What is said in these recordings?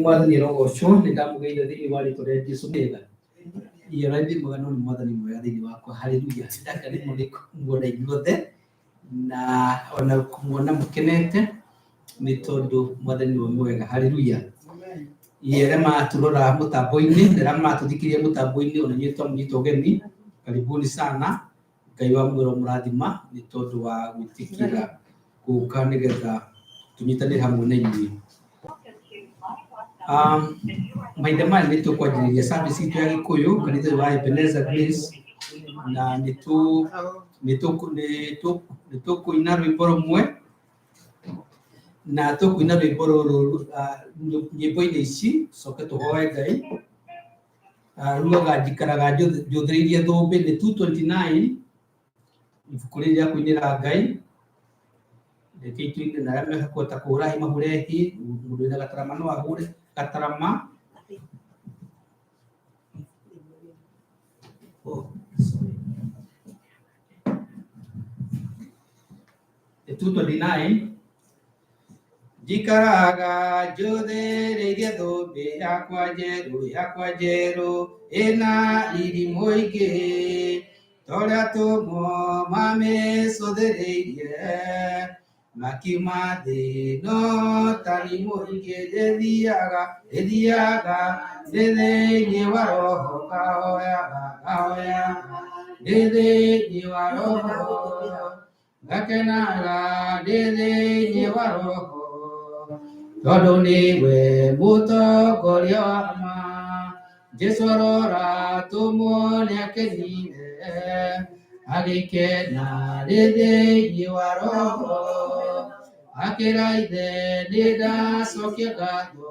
mwathani rogoco nä ndamugeire thä inä wa rä two rä a Jesũ ndä iyo na thä mwega no nä mwathani mwega thä inä wakwa haleluya ndaka nä må rä muona inyuothe na ona kumuona må kenete nä tondå mwathani we mwega haleluya arä a matå rora må tambo-inä arä a matå thikä ria må tambo-inä ona inyuä twamå nyita å geni karibuni sana Ngai wa mwä ro må rathima nä tondå wa gwä tä kä ra gå ka nä getha tå nyitanä re hamwe na inyuä mahinda maya nä tå kwanjä rä ria service itå ya gä kå yå kanitha wa Ebenezer Grace na nä tå kå ina rwä mbo rumwe na tå kå ina rwä mbo rå rå nyä mbo-inä ici coke tå hoe Ngai rugaga njikaraga njå thä rä irie thå mbä nä 229 ibuku rä rä a kå inä ra Ngai reke itå ine na arä a mekåhota kå ra hi mahå rehi må ndå wä na gatarama no ahå re gatarama the 229 njikaraga njũthĩrĩirie thũmbĩ yakwa njerũ ĩna irimũ ingĩ torĩa tũmo mamĩcũthĩrĩirie makiuma thĩ no tarimũ ingĩ ndĩthiaga ndĩ thĩinĩ wa roho ngahoyaga ndĩ thĩinĩ wa roho ngakenaga ndĩ thĩinĩ wa roho tondũ nĩwe mũtongoria wa ma Jesũ arora tũmuone akenire agĩkena ndĩ thĩinĩ wa roho akĩraithe nĩ ndacokia ngatho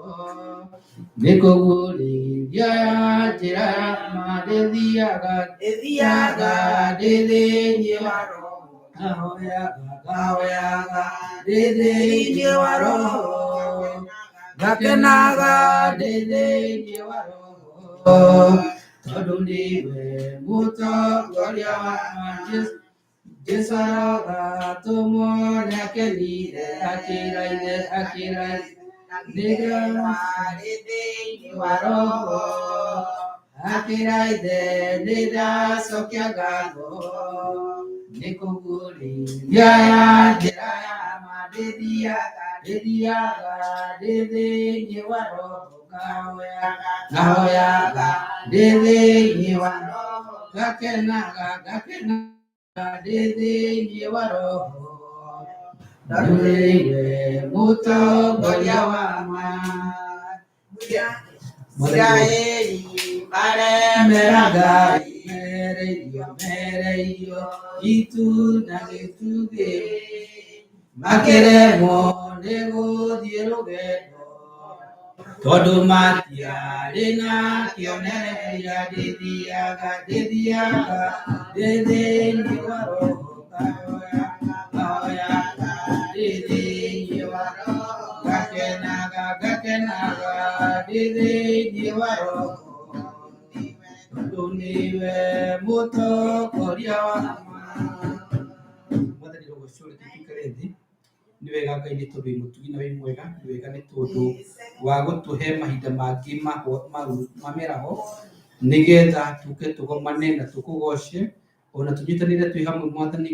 nĩ kũguũrĩria njĩra ya ma ndĩthiaga ndĩ thĩinĩ wa roho ngahoyaga ndĩ thĩinĩ wa roho ngakenaga ndĩ thĩinĩ wa roho tondũ nĩwe mũtongoria wa ma Jesũ arora tũmuone akenire akĩraithe ndĩ thĩinĩ wa roho akĩraithe nĩ ndacokia ngatho nĩ kũguũrĩria njĩra ya ma ndĩthiaga ndĩ thĩinĩ wa roho ngahoyaga ndĩ thĩinĩ wa roho ngakenaga ndĩ thĩinĩ wa roho nĩwe mũtongoria wa ma Israeli maremera Ngai mereirio itu na gĩtugĩ makĩremwo nĩ gũthiĩ rũgendo tondũ matiarĩ na kĩonereria ndĩthiaga ndĩ thĩinĩ wa roho ngahoyaga ndĩ thĩinĩ wa roho ngakenaga ndĩ thĩinĩ wa roho tondũ nĩwe mũtongoria wa ma mwathani rogocå reke tũikare thĩ nĩ wega Ngai nĩ tondũ wĩ mũtugi na wĩ mwega nĩ wega nĩ tondũ wa gũtũhe mahinda mangĩ mameraho nĩgetha tũke tũgomane na tũkũgoce ona tũnyitanĩre twĩ hamwe mwathani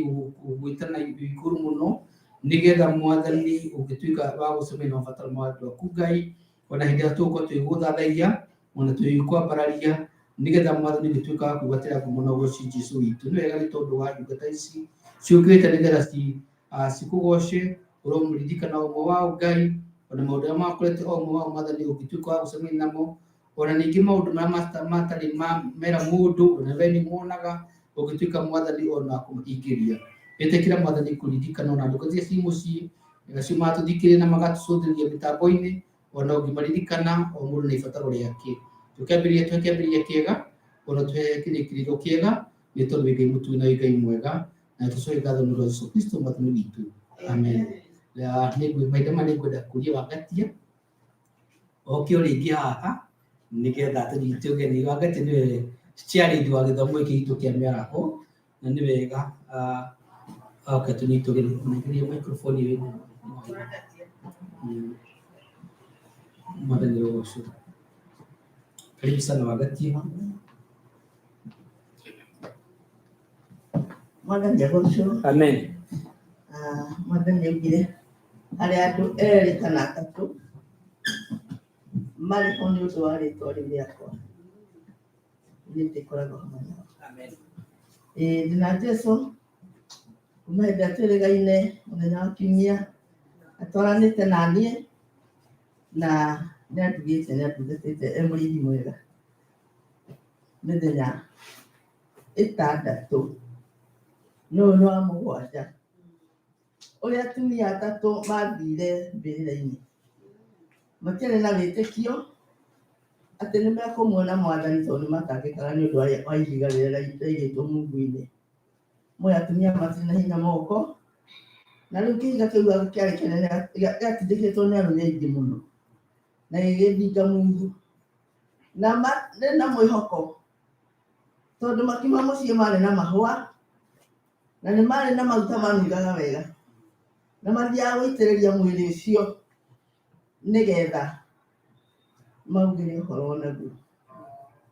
gwĩtana igũrũ mũno nĩgetha mwathani ũngĩtuĩka wa gũcemania na mabataro ma andũ aku Ngai ona hĩndĩ ĩrĩa tũgũkorwo twĩgũthathaiya ona twĩkwambararia nĩgetha mwathani ũngĩtuĩka wa kwĩgwatĩra ngumo na ũgoci Jesũ witũ nĩ wega nĩ tondũ wa ndungata ici ciũkĩte nĩgetha cikũgoce ũromũririkana ũmwe wao Ngai ona maũndũ arĩa makorete o ũmwe wao mwathani ũngĩtuĩka wa gũcemania namo ona ningĩ maũndũ marĩa matarĩ mera mũndũ ona we nĩ muonaga ũngĩtuĩka mwathani ona kũmahingĩria ĩtĩkĩra mwathani kũririkana ona ndungata iria ci mũciĩ nacio matũthikĩrĩria na magatũcũthĩrĩria mĩtambo-inĩ ona ũngĩmaririkana o mũndũ na ibataro rĩake tũkĩambĩrĩria kĩega ona tũhe kĩrĩkĩrĩro kĩega nĩ tondũ wĩ Ngai mũtugi na wĩ Ngai mwega na tũcoke ngatho nĩ ũndũ wa Jesũ Kristo mwathani witũ amen mahinda maya nĩ ngwenda kũria Wangatia oke o rĩngĩ haha nĩgetha tũnyite ũgeni Wangatia nĩwe chairlead wa gĩthomo gĩkĩ gitũ kĩa mĩaraho na nĩ wega oke tũnyite ũgeni nĩkĩria microphone wĩ mwathani Jehoshua. Karibu sana Wagatima. Mwathani Jehoshua. Amen. Mwathani augire harĩ andũ erĩ kana atatũ marĩ ho nĩ ũndũ wa rĩĩtwa rĩu rĩakwa nĩ ndĩkoragwo hamwe nao. Amen. Ndĩna Jesũ kuma hĩndĩ ĩrĩa twĩrĩgaine mũthenya wa kiumia atwaranĩte na niĩ na nĩ andugĩte nĩ andugatĩte mũrĩithi mwega mĩthenya 6 no nĩ wa mũgwanja ũrĩa atumia atatũ mathire mbĩrĩra-inĩ matiarĩ na wĩtĩkio atĩ nĩ mekũmuona Mwathani tondũ nĩmatangĩkaga nĩ ũndũ wa ihiga rĩrĩa rĩaigĩtwo mungu-inĩ. Moya atumia matirĩ na hinya moko na rĩu kĩhiga kĩu kĩarĩ kĩnene gĩatindĩkĩtwo nĩ arũme aingĩ mũno na gĩgĩthinga mungu na marĩ na mwĩhoko tondũ makiuma mũciĩ marĩ na mahũa na nĩ marĩ na maguta manungaga wega na mathiaga gũitĩrĩria mwĩrĩ ũcio nĩgetha maugĩre ũhoro naguo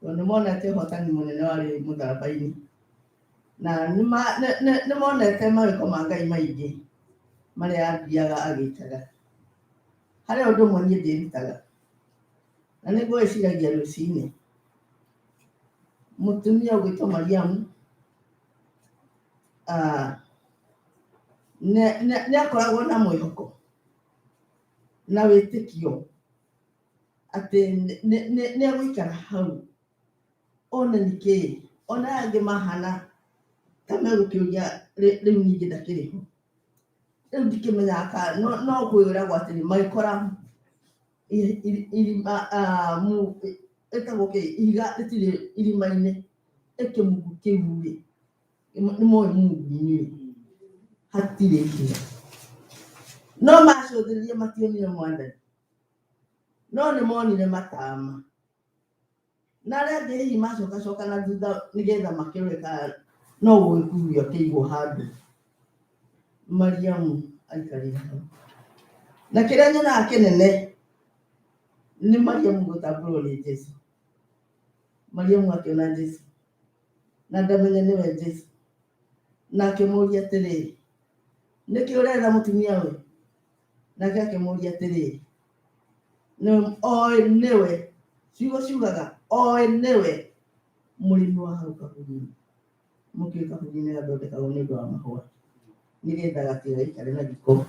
tondũ nĩ monete ũhotani mũnene warĩ mũtharaba-inĩ na nĩ monete mawĩko ma Ngai maingĩ marĩa athiaga agĩkaga. Harĩ ũndũ ũmwe niĩ ndĩrutaga na nĩ ngwĩciragia rũcinĩ, mũtumia ũgwĩtwo Mariamu nĩ akoragwo na mwĩhoko na wĩtĩkio atĩ nĩ egũikara hau one nĩkĩĩ ona angĩ mahana ta megũkĩũria rĩu ningĩ ndakĩrĩ ho. Rĩu ndikĩmenyaga no kwĩragwo atĩ nĩ magĩkora irima ĩtagwo ihiga rĩtirĩ irima-inĩ ĩkĩmungu kĩu-rĩ nĩ moĩ mungu-inĩ hatirĩ ihiga no macũthĩrĩrie mationire Mwathani no nĩ monire matama na arĩa angĩ hihi macokacoka na thutha nĩgetha makĩrore kana no gũgĩkurio kĩigwo handũ. Mariamu aikarire hau na kĩrĩa nyonaga kĩnene nĩ Mariamu gũtambũrwo nĩ Jesũ. Mariamu akĩona Jesũ na ndamenye nĩwe Jesũ na akĩmũria atĩrĩrĩ, nĩkĩ ũretha mũtumia ũyũ? Nake akĩmũria atĩrĩrĩ, oĩ nĩwe, ciugo ciugaga oĩ nĩwe mũrĩmi wa hau kaburi-inĩ. Mũkĩrĩ kaburi-inĩ gathondekagwo nĩ ũndũ wa mahũa nĩgetha gatigaikare na gĩko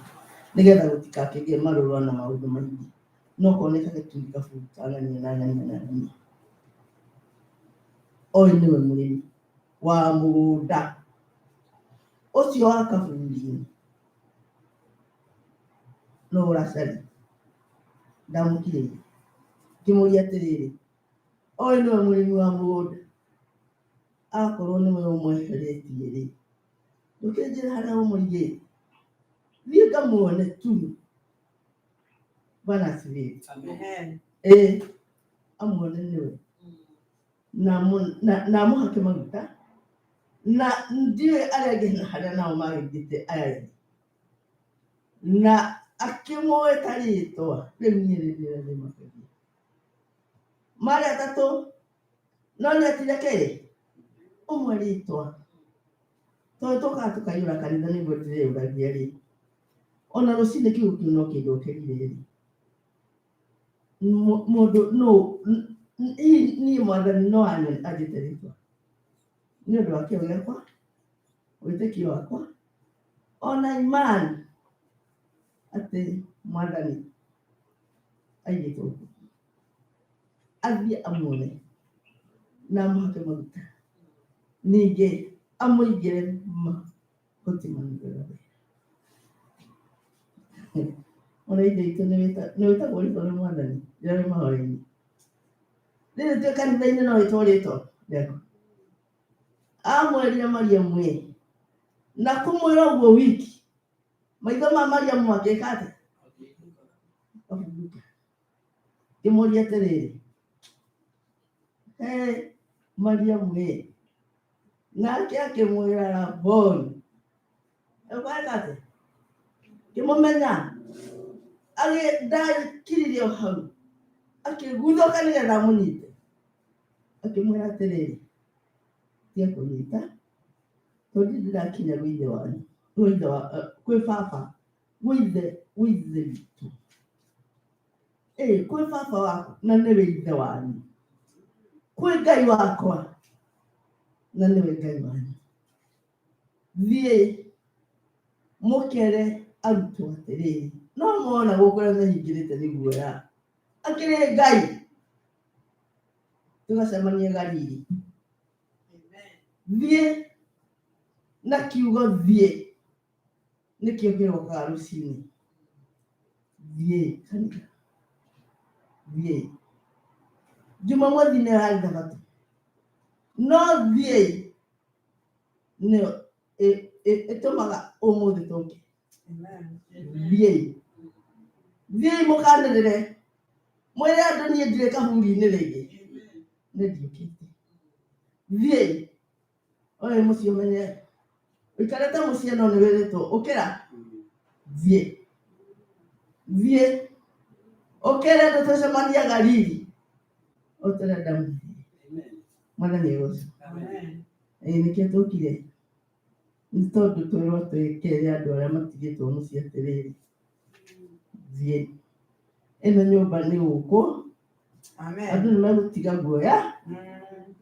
nĩgetha gũtigakĩgĩe marũrũ na maũndũ maingĩ no koneka gĩturi kaburi na ng'ania. Oĩ nĩwe mũrĩmi wa mũgũnda ũcio wa kaburi-inĩ no ũracaria. Ndamũkirĩria ngĩmũria atĩrĩrĩ, oĩ nĩwe mũrĩmi wa mũgũnda, akorwo nĩwe ũmweheretie-rĩ ndũkĩnjĩra harĩa ũmũigĩte, thiĩ ngamuone tu. Bwana asifiwe. Amen. Amuone nĩwe na mũhake maguta na ndiũĩ arĩa angĩ harĩa nao magĩthĩte aya na akĩmwĩta rĩĩtwa rĩu niĩ rĩrĩa rĩmakĩria marĩ atatũ no nĩetire kĩĩ ũmwe rĩĩtwa tondũ tũkaga tũkaiyũra kanitha nĩguo ndĩrĩũragia-rĩ ona rũcinĩ kiugo kĩu no kĩndũkĩrire-rĩ mũndũ niĩ Mwathani no anjĩte rĩĩtwa nĩ ũndũ wa kĩo gĩakwa wĩtĩkio wakwa ona imani atĩ Mwathani aigĩtwo gũkũ athiĩ amuone na amũhake maguta ningĩ amũigĩre mahuti manungaga wega. Ona ithe itũ nĩ wĩtagwo rĩtwa rĩa Mwathani rĩrĩa wĩ mahoya-inĩ rĩrĩ tuĩ kanitha-inĩ no wĩtwo rĩtwa rĩakwa. Amwerire Mariamu na kũmwĩra ũguo wiki maitho ma Mariamu makĩka atĩ ngĩmũria atĩrĩrĩ, Mariamu nake akĩmwĩra Raboni. Ũkwenda atĩ ngĩmũmenya ndakiririe hau akĩguthũka nĩgetha amũnyite, akĩmwĩra atĩrĩrĩ, tia kũnyita tondũ ndĩrakinya gwĩ ithe wanyu, kwĩ baba, gwĩ ithe witũ, kwĩ baba waku na nĩwe ithe wanyu, kwĩ Ngai wakwa na nĩwe Ngai wanyu. Thiĩ mũkere arutwo atĩrĩrĩ, no mona gũkũ mehingĩrĩte nĩ guoya, akĩrĩ Ngai tũgacemanie Galili. Thiĩ na kiugo thiĩ nĩkĩo kĩrokaga rũcinĩ. Thiĩ kanitha, thiĩ. Jumamothi nĩ yarĩ Thabatũ, no thiĩ nĩyo ĩtũmaga ũmũthĩ tũke. Thiĩ, thiĩ mũkanĩrĩre, mwĩre andũ niĩ ndirĩ kaburi-inĩ rĩngĩ, nĩ ndiũkĩte. Thiĩ, oĩ mũciĩ ũmenye, ũikarĩte mũciĩ no nĩ wĩrĩtwo ũkĩra, thiĩ, thiĩ, ũkĩre tũtũcemanie Galili, ũtũrenda mũthiĩ. Mwathani egũcũ. Nĩkĩo tũkire, nĩ tondũ twĩrwo twĩkĩre andũ arĩa matigĩtwo mũciĩ atĩrĩrĩ, thiĩ. Ĩno nyũmba nĩ gũkũ, andũ nĩ megũtiga guoya,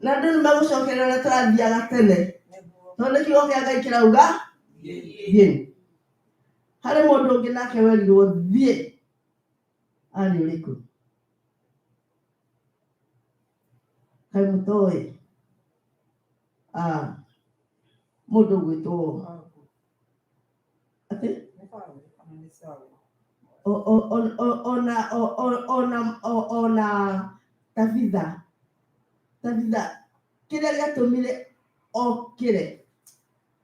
na andũ nĩ megũcokerera ũrĩa tũrathiaga tene, tondũ kiugo kĩa Ngai kĩrauga thiĩ. Harĩ mũndũ ũngĩ nake werirwo thiĩ, arĩ ũrĩkũ? Kaĩ mũtoĩ? Mũndũ ũgwĩtwo atĩ ona Tabitha, kĩrĩa gĩatũmire okĩre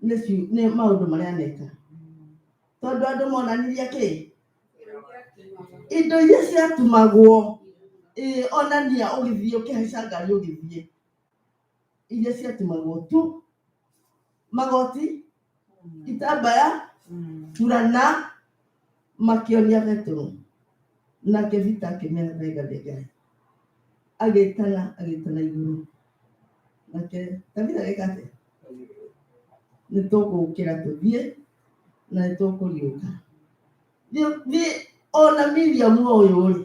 nĩ maũndũ marĩa aneka, tondũ andũ monanirie kĩ? Indo iria ciatumagwo, onania ũgĩthiĩ ũkĩhaica ngari ũgĩthiĩ, iria ciatumagwo tu, magoti, itambaya, burana, makĩonia Petero, nake Vita akĩmera Ngai, agĩtana igũrũ, nake Tabitha agĩka atĩa? Nĩ tũgũkĩra tũthiĩ na nĩ tũkũriũka. Thiĩ ona Miriam ũyũ rĩ,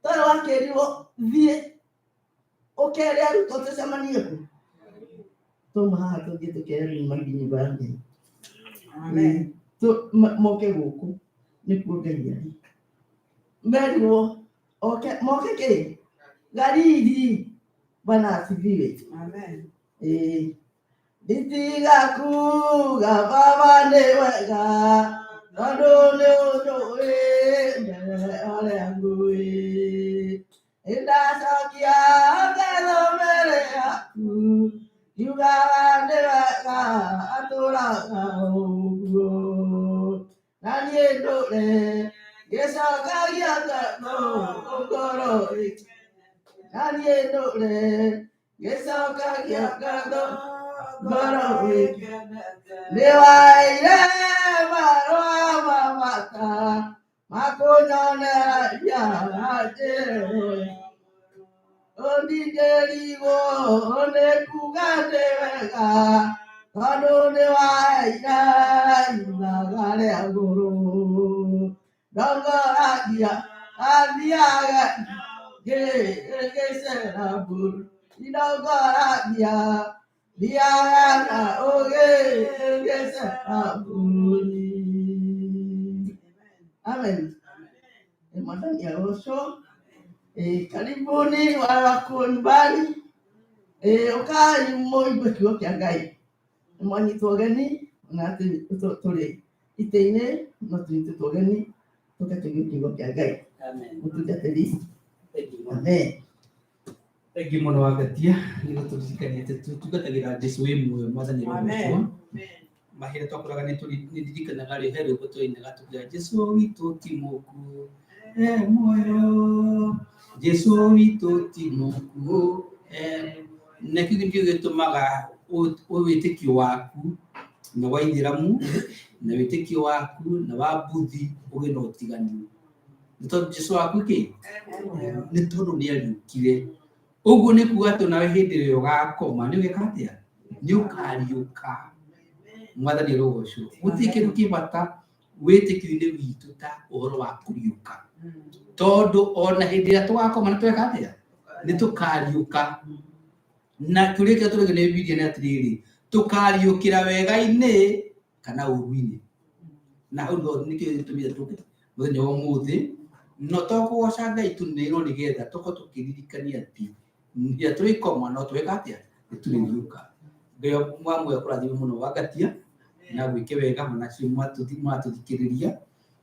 tondũ wakĩrirwo thiĩ ũkere arutwo tũcemanie kũ? Tuma haha tũthiĩ tũkere mami nyũmba ya Ngai. Moke gũkũ nĩkuo Ngai arĩ. Merirwo moke kĩ? Galili. Bwana asifiwe. Nditigakuga baba nĩ wega, tondũ nĩ ũnjũĩ mbere ũrĩa ngũĩ. Ndacokia ngatho mbere yaku, ngiugaga nĩ wega atũũraga ũguo. Na niĩ ndũre ngĩcokagia ngatho ngoro ĩkĩ. Na niĩ ndũre ngĩcokagia ngatho ngoro ĩkĩ. Nĩ waire marũa ma bata makũnyonereria njĩra. Ũndigĩrigwo nĩ kuga nĩ wega, tondũ nĩ waire ithaga rĩa ngũrũ. Ndongoragia athiaga ngĩcera mbũri, ndongoragia thiaga na ũgĩ ngĩcera mbũri. Amen. Mwathani agocwo. Karibuni wale wako nyumbani. Ukai muigue kiugo kĩa Ngai. Mwanyitwo ũgeni na atĩ tũrĩ itĩ-inĩ no tũnyitĩtwo ũgeni tũke tũigue kiugo kĩa Ngai. Mũtungatĩri. Amen. Thengi mũno Wagatia nĩ gũtũririkania atĩ tũtungatagĩra Jesũ wĩ muoyo. Mwathani agocwo. Mahĩra twakũraga nĩ ndirikanaga rĩ he rwĩmbo twainaga tũkiuga Jesũ witũ ti mũkuũ muoyo, Jesũ witũ ti mũkuũ. Na kĩu nĩkĩo gĩtũmaga wĩtĩkio waku na wa Ithĩramu na wĩtĩkio waku na wa Buthi ũgĩe na ũtiganu. nĩ tondũ Jesũ waku kĩ nĩ tondũ nĩ ariũkire. Ũguo nĩ kuuga atĩ nawe hĩndĩ ĩrĩa ũgakoma nĩ wĩka atĩa? Nĩ ũkariũka. Mwathani arogocwo. Gũtirĩ kĩndũ kĩ bata wĩtĩkio-inĩ witũ ta ũhoro wa kũriũka, tondũ ona hĩndĩ ĩrĩa tũgakoma nĩ tweka atĩa? Nĩ tũkariũka. Na kĩũria kĩrĩa tũragio nĩ Bibilia nĩ atĩrĩrĩ, tũkariũkĩra wega-inĩ kana ũru-inĩ. Na hau nĩkĩo gĩtũmire tũke mũthenya wa ũmũthĩ no tũkũgoca Ngai tũnĩrwo nĩgetha tũkorwo tũkĩririkania atĩ rĩrĩa tũrĩkoma no tweka atĩa? Nĩ tũrĩriũka. Ngai mwamwe kũrathime mũno Wagatia na gwĩke wega onacio matũthikĩrĩria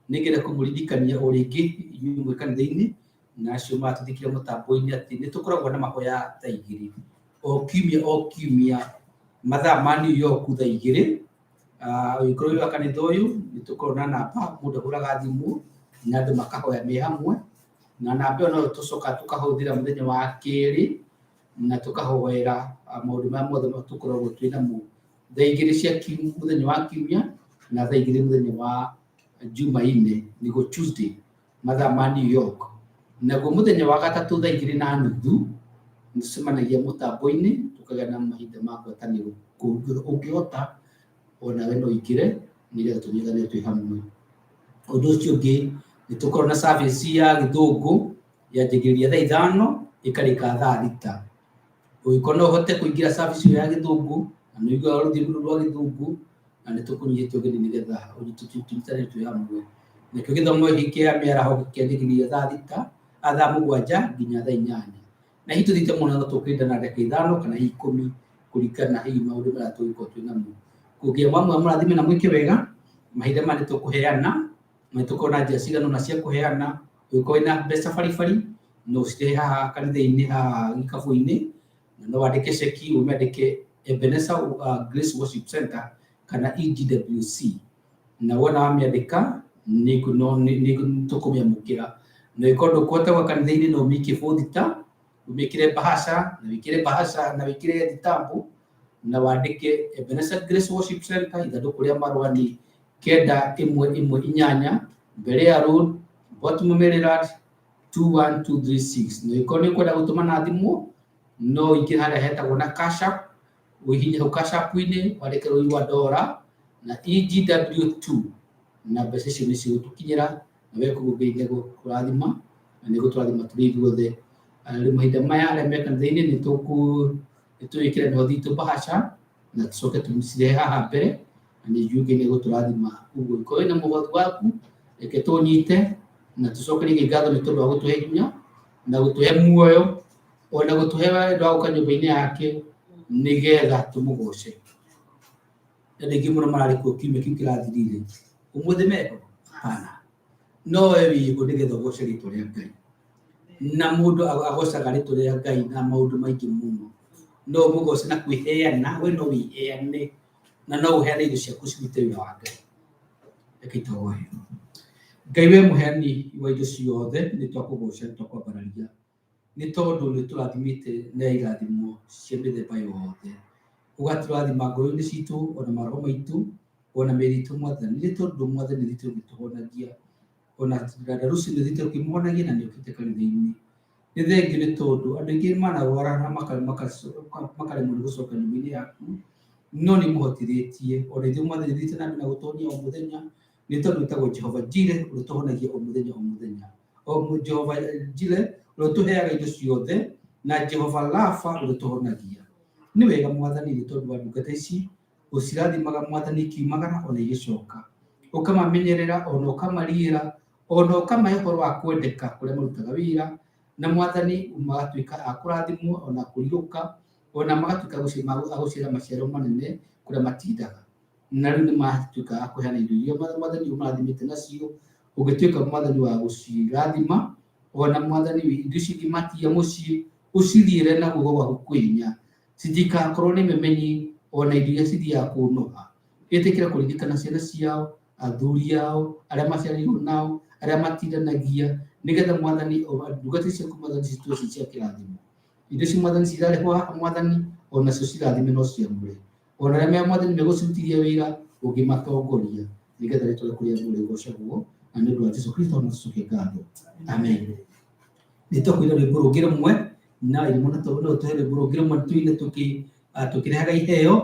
nĩgetha kũmũririkania o rĩngĩ inyuĩ kanitha-inĩ na acio matũthikĩrĩria mũtambo-inĩ atĩ nĩ tũkoragwo na mahoya thaa 2 o kiumia mathaa ma New York thaa 2. Ũngĩkorwo wĩ wa kanitha ũyũ nĩ tũkoragwo na namba mũndũ ahũraga thimũ na andũ makahoya me hamwe, na namba ĩyo no tũcoka tũkahũthĩra mũthenya wa kerĩ na tũkahoera maũndũ maya mothe tũkoragwo twĩ namo thaa 2 cia mũthenya wa kiumia na thaa 2 mũthenya wa Jumaine, nĩguo Tuesday mathaa ma New York. Naguo mũthenya wa gatatũ thaa 2:30 nĩ tũcemanagia mũtambo-inĩ tũkagĩa na mahinda ma ngwatanĩro. Ũngĩhota onawe no ingĩre nĩgetha tũnyitanĩre twĩ hamwe. Ũndũ ũcio ũngĩ nĩ tũkorwo na service ya Gĩthũngũ yanjagĩrĩria thaa 5 ĩkarĩka thaa 6. Ũngĩkorwo no ũhote kũingĩra service ya Gĩthũngũ na nĩ ũiguaga rũthiomi rwa Gĩthũngũ na nĩ tũkũnyihĩtie ũgeni nĩgetha tũnyitanĩre twĩ hamwe. Nakĩo gĩthomo gĩkĩ kĩa mĩaraho kĩanjagĩrĩria thaa 7 nginya thaa 8. Na hihi tũthiĩte mũno no tũkĩrinda na ndagĩka 5 kana 10 kũringana hihi maũndũ marĩa tũgĩkorwo twĩ namo. Kũngĩra mamwe mũrathime na mwĩke wega, mahinda maya nĩ tũkũheana na tũkorwo na njĩra cigana ũna cia kũheana. Ũngĩkorwo wĩna mbeca baribari no ũcirehe haha kanitha-inĩ haha gĩkabũ-inĩ, na no wandĩke ceki ũmĩandĩke Ebenezer Grace Worship Center kana EGWC, na wona wamĩandĩka nĩ tũkũmĩamũkĩra. Na ũngĩkorwo ndũkũhota gũka kanitha-inĩ no ũmĩikie bũthita, ũmĩkĩre bahasha na wĩkĩre bahasha na wĩkĩre thitambu na wandĩke Ebenezer Grace Worship Center, ithandũkũ rĩa marũa nĩ 9118 Mberea Road, Baltimore, Maryland 21236. Na ũngĩkorwo nĩ ũkwenda gũtũma na thimũ no ingĩ harĩa hetagwo na Cash App, ũhihinye hau Cash App-inĩ wandĩke rũi wa $, na EGW2 na mbeca icio nĩ cigũtũkinyĩra na wekũguo Ngai nĩ gũkũrathima na nĩ gũtũrathima tũrĩ ithuothe. Rĩu mahinda maya arĩa me kanitha-inĩ nĩ tũgwĩkĩra mĩhothi bahasha na tũcoke tũcirehe haha mbere na nĩ njũĩ Ngai nĩ gũtũrathima. Ũguo ũngĩkorwo wĩna mũhothi waku reke tũnyite na tũcoke rĩngĩ ngatho nĩ tondũ wa gũtũhe hinya na gũtũhe muoyo ona gũtũhe wendo wa gũka nyũmba-inĩ yake nĩgetha tũmũgoce. Andũ aingĩ mũno mararĩ kuo kiumia kĩu kĩrathirire, ũmũthĩ meko hana no we wĩigũ nĩgetha ũgoce rĩtwa rĩa Ngai. Na mũndũ agocaga rĩtwa rĩa Ngai na maũndũ maingĩ mũno. No ũmũgoce na kwĩheana, we no wĩheane na no ũheane indo ciaku cirute wĩra wa Ngai. Reke tũhoe. Ngai we mũheani wa indo ciothe nĩ twakũgoca nĩ twakwambararia nĩ tondũ nĩ tũrathimĩte na irathimo cia mĩthemba yothe, ũgatũrathima ngoro-inĩ citũ ona maroho maitũ ona mĩĩrĩ itũ Mwathani, nĩ tondũ Mwathani nĩ tũgĩtũhonagia ona dada Lucy nĩ tũkĩmũhonagia na nĩ ũkĩte kanitha-inĩ. Nĩ thengiũ nĩ tondũ andũ aingĩ manarwara na makaremwo nĩ gũcoka nyũmba-inĩ yaku no nĩ mũhotithĩtie. Ona ithuĩ Mwathani thiĩte na mbere na gũtũhonia o mũthenya nĩ tondũ wĩtagwo Jehova Jireh ũrĩa ũtũhonagia o mũthenya o mũthenya. O Jehova Jireh ũrĩa ũtũheaga indo ciothe na Jehova Rapha ũrĩa ũtũhonagia. Nĩ wega Mwathani nĩ tondũ wa ndungata ici ũcirathimaga Mwathani ikiumagara ona igĩcoka, ũkamamenyerera ona ũkamariĩra ona ũkamahe ũhoro wa kwendeka kũrĩa marutaga wĩra, na Mwathani magatuĩka a kũrathimwo ona kũriũka ona magatuĩka a gũciara maciaro manene kũrĩa matindaga. Na rĩu nĩ matuĩka a kũheana indo iria Mwathani ũmarathimĩte nacio, ũngĩtuĩka Mwathani wa gũcirathima ona Mwathani indo icio ingĩ matia mũciĩ ũciriĩre na guoko gwaku kwĩ hinya, citigakorwo nĩ memenyi ona indo iria cithiaga kũnoga. Ĩtĩkĩra kũririkana ciana ciao, athuri ao, arĩa maciarĩirwo nao, arĩa matindanagia, nĩgetha Mwathani ndungata icio ciaku Mwathani cituĩke cia kĩrathimo. Indo icio Mwathani cirarehwo haha Mwathani onacio cirathime no ciamũre, ona arĩa Mwathani megũcirutithia wĩra ũngĩmatongoria, nĩgetha rĩtwa rĩaku rĩamũre rĩgocagwo na nĩ ũndũ wa Jesũ Kristo na tũcokie ngatho. Amen. Nĩ tũkwĩra rwĩmbo rũngĩ rũmwe na no tũhe rwĩmbo rũngĩ rũmwe tuine tũkĩrehaga iheo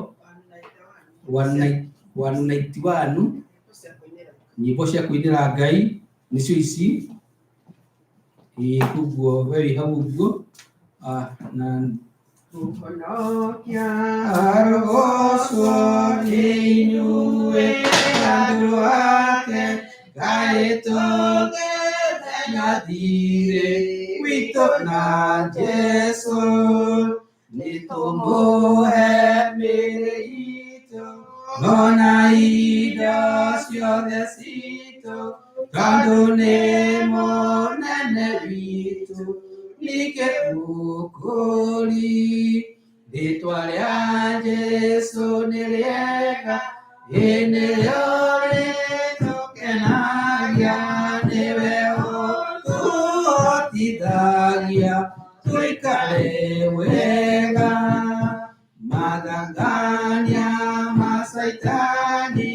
191 nyĩmbo cia kũinĩra Ngai nĩcio ici. Koguo we wĩ hau ũguo na Tuhonokia arogocwo nĩ inyuĩ andũ ake Ngai tũgethenya thirĩ witũ na Jesũ nĩ tũmũhe mĩĩrĩ itũ ona indo ciothe citũ tondũ nĩ mũnene witũ ningĩ mũkũri. Rĩĩtwa rĩa Jesũ nĩ rĩega nĩrĩo rĩtũkenagia nĩwe ũtũhotithagia tũikare wega mathangania ma Saitani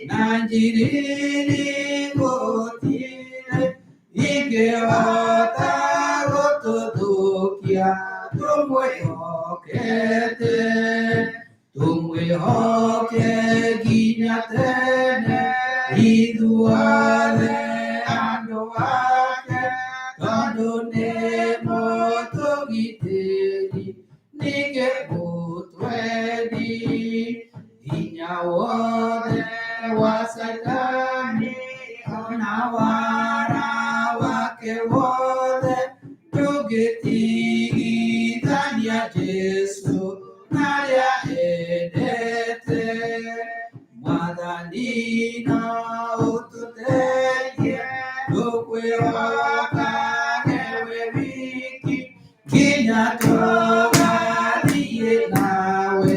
na njiriri gũtirĩ ingĩhota gũtũthũkia tũmwĩhoke nginya tene ithuothe andũ ake tondũ nĩ mũtũgitĩri ningĩ mũtwendi hinya wothe wa Saitani ona wara wake wothe ndũngĩtigithania Jesũ narĩa endete. Mwathani no ũtũteithie tũkwĩhoka we wiki nginya tũgathiĩ nawe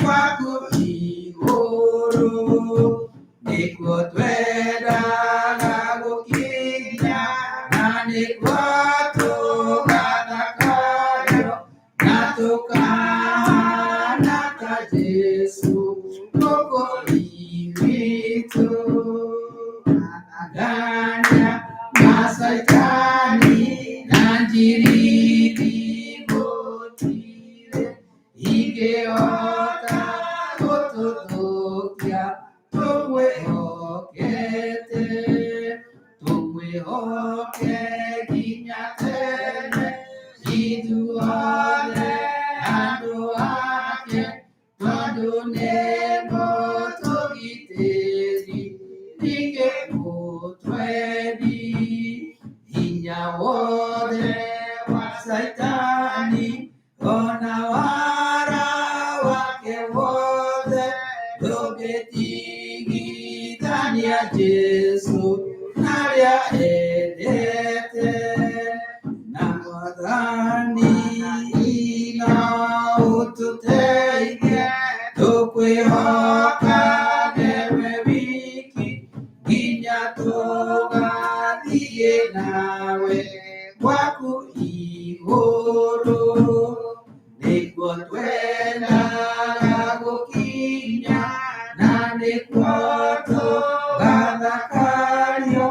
gwaku igũrũ nĩkuo twendaga gũkinya na nĩkuo tũgathakario na tũkahana ta Jesũ mũkũri witũ. Mathangania ma Saitani na njiriri gũtirĩ ingĩhota gũtũthũkia tũmwĩhoke nginya tene ithuothe andũ ake tondũ nĩ mũtũgitĩri ningĩ mũtwendi hinya wothe wa Saitani ona wara wake wothe ndũngĩtigithania Jesũ narĩa endete. Na Mwathani no ũtũteithie tũkwĩhoka we wiki nginya tũgathiĩ nawe gwaku igũrũ nĩkuo twendaga gũkinya na nĩkuo tũgathakario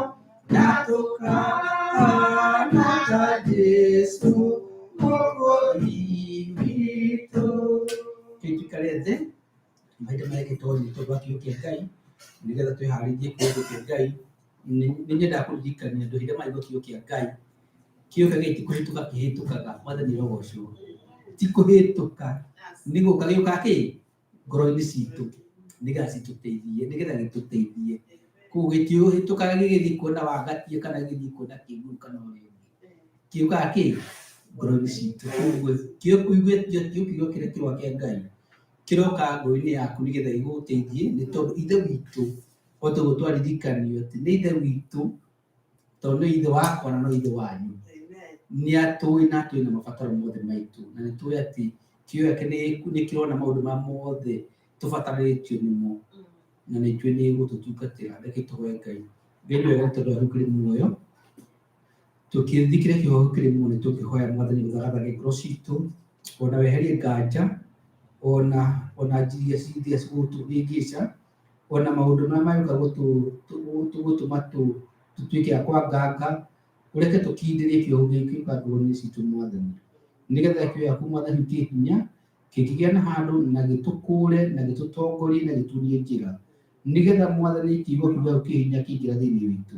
na tũkahana ta Jesũ mũkũri witũ. Tũikarĩte mahinda marĩa gĩtonyĩ tondũ wa kiugo kĩa Ngai nĩgetha twĩharĩrie kiugo kĩa Ngai. Nĩ nyendaga kũririkania andũ hĩndĩ marĩ kiugo kĩa Ngai, kiugo kĩa Ngai ti kũhĩtũka kĩhĩtũkaga. Mwathani arogocwo, ti kũhĩtũka nĩ gũka gĩũkaga ngoro-inĩ citũ nĩgetha citũteithie nĩgetha gĩtũteithie. Koguo gĩtiũhĩtũkaga gĩgĩthiĩ kuona Wangatia kana gĩgĩthiĩ kuona Kĩguru kana ũrĩa ũngĩ, kĩũkaga ngoro-inĩ citũ. Koguo kĩuguĩtio kiugo kĩrĩa kĩroa kĩa Ngai kĩroka ngoro-inĩ yaku nĩgetha gĩgũteithie, nĩ tondũ ithe witũ ote gũtwaririkanio atĩ nĩ ithe witũ tondũ nĩ ithe wakwa na no ithe wanyu. Nĩ atũĩ na atũĩ na mabataro mothe maitũ na nĩ tũĩ atĩ kiugo gĩake nĩ kĩrona maũndũ ma mothe tũbatarĩtio nĩmo na nĩ tũĩ nĩ gũtũtungatĩra. Reke tũhoe Ngai. Ngai nĩ wega tondũ arĩ kũrĩ muoyo, tũkĩthikĩre kĩhoho kĩrĩ muoyo nĩ tũkĩhoya Mwathani gũthagathage ngoro citũ, ona weherie nganja ona njiria cigũtũhĩngĩca, ona maũndũ marĩa magĩũka gũtũma tutuike akwa nganga ureke tukindĩrie kĩohu gĩkĩ ngoro-inĩ citũ Mwathani, nĩgetha kĩoho gĩaku Mwathani kĩhinya kĩngĩgĩa na handũ na gĩtũkũre na gĩtũtongorie na gĩturie njĩra, nĩgetha Mwathani kiugo kĩu gĩaku kĩhinya kĩingĩra thĩinĩ witũ.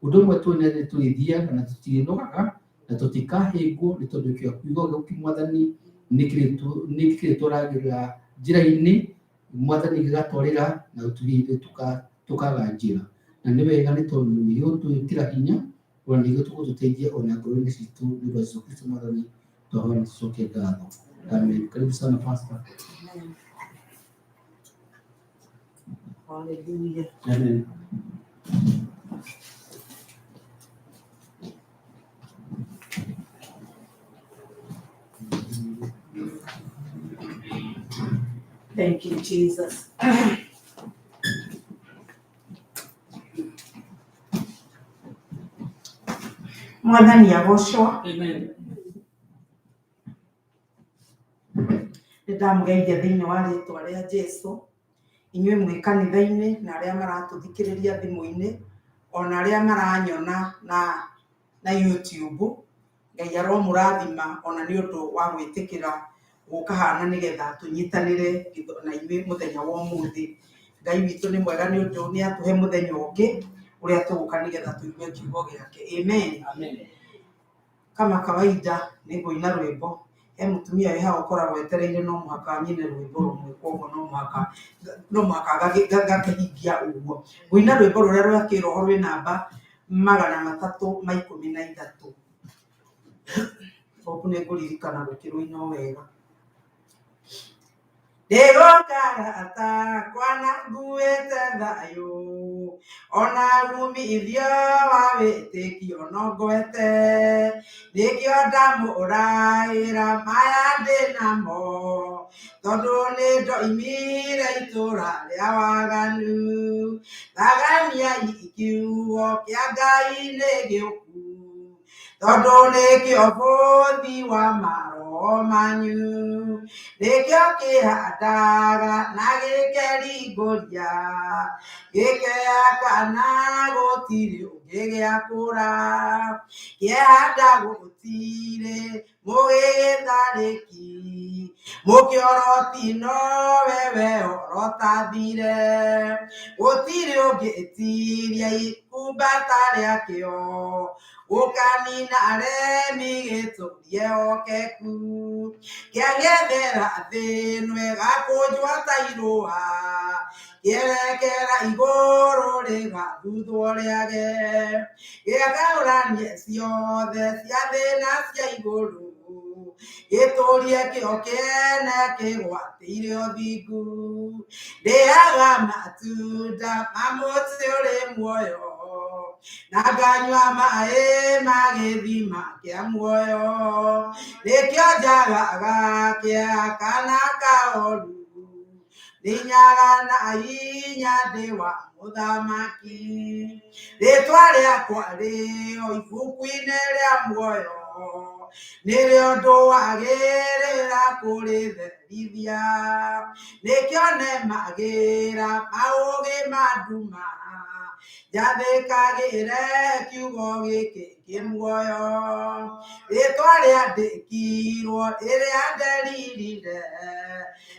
Ũndũ ũmwe tuone nĩ tũrĩthiaga na tũtirĩnogaga na tũtikahĩngwo nĩ tondũ kiugo gĩaku Mwathani nĩkĩrĩtwaragĩrĩra njĩra-inĩ Mwathani gĩgatwarĩra na tũthiĩ tũkaga njĩra, na nĩ wega nĩ tondũ nĩgĩgũtwĩkĩra hinya ona nĩgĩtũgũtũteithia ona ngoro-inĩ citũ nĩ ũndũ wa Jesũ Kristo Mwathani twahoya na tũcokie ngatho. Amen. Karibu sana Pastor. Hallelujah. Amen. Thank you, Jesus. Mwathani agocwo. Amen. Nĩndamũgeithia thĩinĩ wa rĩtwa rĩa Jesũ, inyuĩ mwĩ kanitha-inĩ na arĩa maratũthikĩrĩria thimũ-inĩ, ona arĩa maranyona na YouTube. Ngai aromũrathima ona nĩ ũndũ wa gwĩtĩkĩra gũka haha nĩgetha tũnyitanĩre na inyuĩ mũthenya wa ũmũthĩ. Ngai witũ nĩ mwega nĩ ũndũ nĩ atũhe mũthenya ũngĩ ũrĩa tũgũka nĩgetha tũigue kiugo gĩake. Amen. Amen. Kama kawaida nĩ ngũina rwĩmbo. He mũtumia wĩ haha ũkoragwo etereire no mũhaka nyine rwĩmbo rũmwe, koguo no mũhaka ngakĩhingia ũguo. Ngũina rwĩmbo rũrĩa rwa kĩroho rwĩ namba 313. Koguo nĩ ngũririkana gũkĩrũina wega. Ndĩgũkara kwana nguĩte thayũ, ona umithio wa wĩtĩkio no ngwete, nĩkĩo ndamũraĩra maya ndĩ namo, tondũ nĩ ndoimire itũũra rĩa waganu. Thagania kiugo kĩa Ngai nĩ gĩũku, tondũ nĩkĩo bũthi wa maroho manyu, nĩkĩo kĩhandaga na gĩkeringũria, gĩkeaka na gũtirĩ ũngĩgĩakũra, kĩehanda gũtirĩ mũgĩgĩtharĩki, mũkĩoroti nowe weorotathire, gũtirĩ ũngĩtiria ikumbata rĩakĩo, gũkanina aremi gĩtũrie hokeku, kĩagethera thĩnwe gakũnjwa ta irũa, kĩerekera igũrũ rĩgathuthwo rĩage, gĩakũranie ciothe cia thĩna cia igũrũ, gĩtũrie kĩo kĩene kĩgwatĩire ũthingu, ndĩaga matunda ma mũtĩ ũrĩ muoyo, na nganyua maĩ ma gĩthima kĩa muoyo, nĩkĩo njagaga kĩaka na kahoru, ndinyaga na hinya ndĩ wa mũthamaki, rĩtwa rĩakwa rĩo ibuku-inĩ rĩa muoyo, nĩrĩo ndũagĩrĩra kũrĩtherithia, nĩkĩo nemagĩra maũgĩ ma nduma, njathĩkagĩre kiugo gĩkĩ kĩ muoyo, rĩtwa rĩandĩkirwo rĩrĩa nderirire,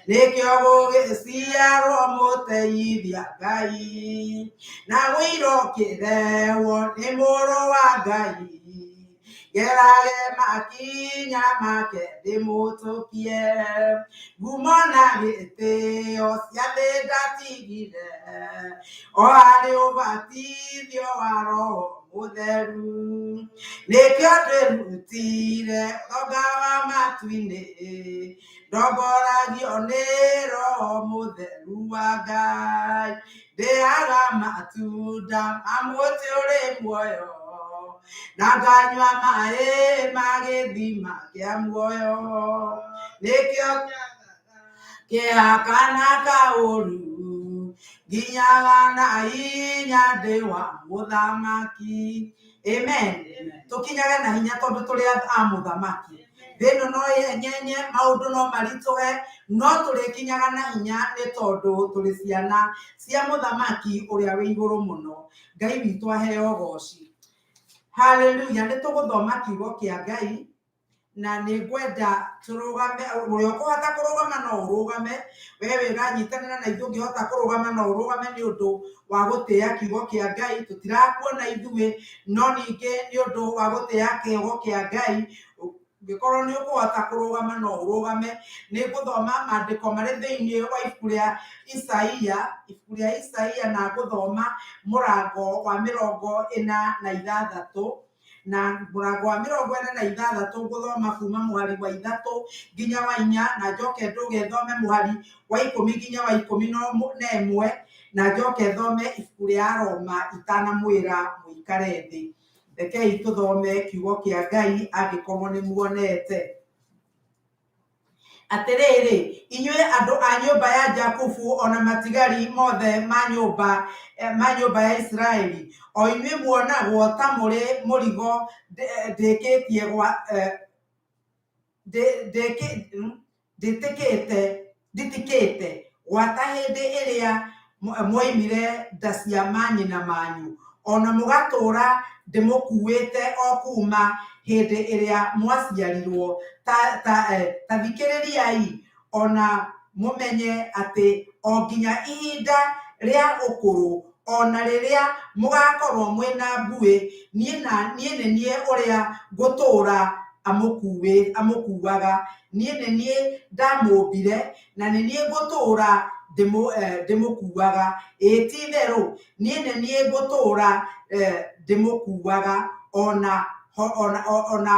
nĩkĩo gũgĩciarwo mũteithia Ngai, na wĩira ũkĩrehwo nĩ mũrũ wa Ngai, gerage makinya make ndĩmũtũkie, ngumo na gĩtĩo cia thĩ ndatigire, o harĩ ũbatithio wa Roho Mũtheru, nĩkĩo ndĩrutire thonga wa matu-inĩ, ndongoragio nĩ Roho Mũtheru wa Ngai, ndĩaga matunda ma mũtĩ ũrĩ muoyo, na nganyua maĩ ma gĩthima kĩa muoyo, nĩkĩo kĩaka na kaũru, nginyaga na hinya ndĩ wa mũthamaki. Amen. Tũkinyage na hinya tondũ tũrĩ a mũthamaki. thĩno no yenyenye, maũndũ no maritũhe, no tũrĩkinyaga na hinya nĩ tondũ tũrĩ ciana cia mũthamaki ũrĩa wĩ igũrũ mũno. Ngai witũ aheo goci. Haleluya. Nĩ tũgũthoma kiugo kĩa Ngai na nĩ ngwenda tũrũgame. Ũrĩa ũkũhota kũrũgama no ũrũgame, we wĩranyitanĩra na ithuĩ ũngĩhota kũrũgama no ũrũgame nĩ ũndũ wa gũtĩĩa kiugo kĩa Ngai. Tũtirakuona ithuĩ, no ningĩ nĩ ũndũ wa gũtĩĩa kiugo kĩa Ngai. Ũngĩkorwo nĩ ũkũhota kũrũgama no ũrũgame. Nĩ ngũthoma maandĩko marĩ thĩinĩ wa ibuku rĩa Isaia, na ngũthoma mũrango wa 46 na mũrango wa 46 ngũthoma kuma mũhari wa 3 nginya wa 4, na njoke ndũge thome mũhari wa 10 nginya wa 11, na njoke thome ibuku rĩa Aroma itanamwĩra mũikare thĩ. Rekei tũthome kiugo kĩa Ngai angĩkorwo nĩ muonete. Atĩrĩrĩ, inyuĩ andũ a nyũmba ya Jakubu, ona matigari mothe ma nyũmba ya Isiraeli, o inyuĩ muonagwo ta mũrĩ mũrigo ndĩtĩkĩte gwata hĩndĩ ĩrĩa mwoimire nda cia manyina manyu, ona mũgatũũra ndĩmũkuĩte o kuma hĩndĩ ĩrĩa mwaciarirwo. Ta thikĩrĩriai ona mũmenye atĩ o nginya ihinda rĩa ũkũrũ, ona rĩrĩa mũgakorwo mwĩna mbuĩ, niĩ nĩ niĩ ũrĩa ngũtũũra amũkuaga. Niĩ nĩ niĩ ndamũmbire na nĩ niĩ ngũtũũra ndĩmũkuaga. Ĩ ti-itherũ niĩ nĩ niĩ ngũtũũra ndĩmũkuaga ona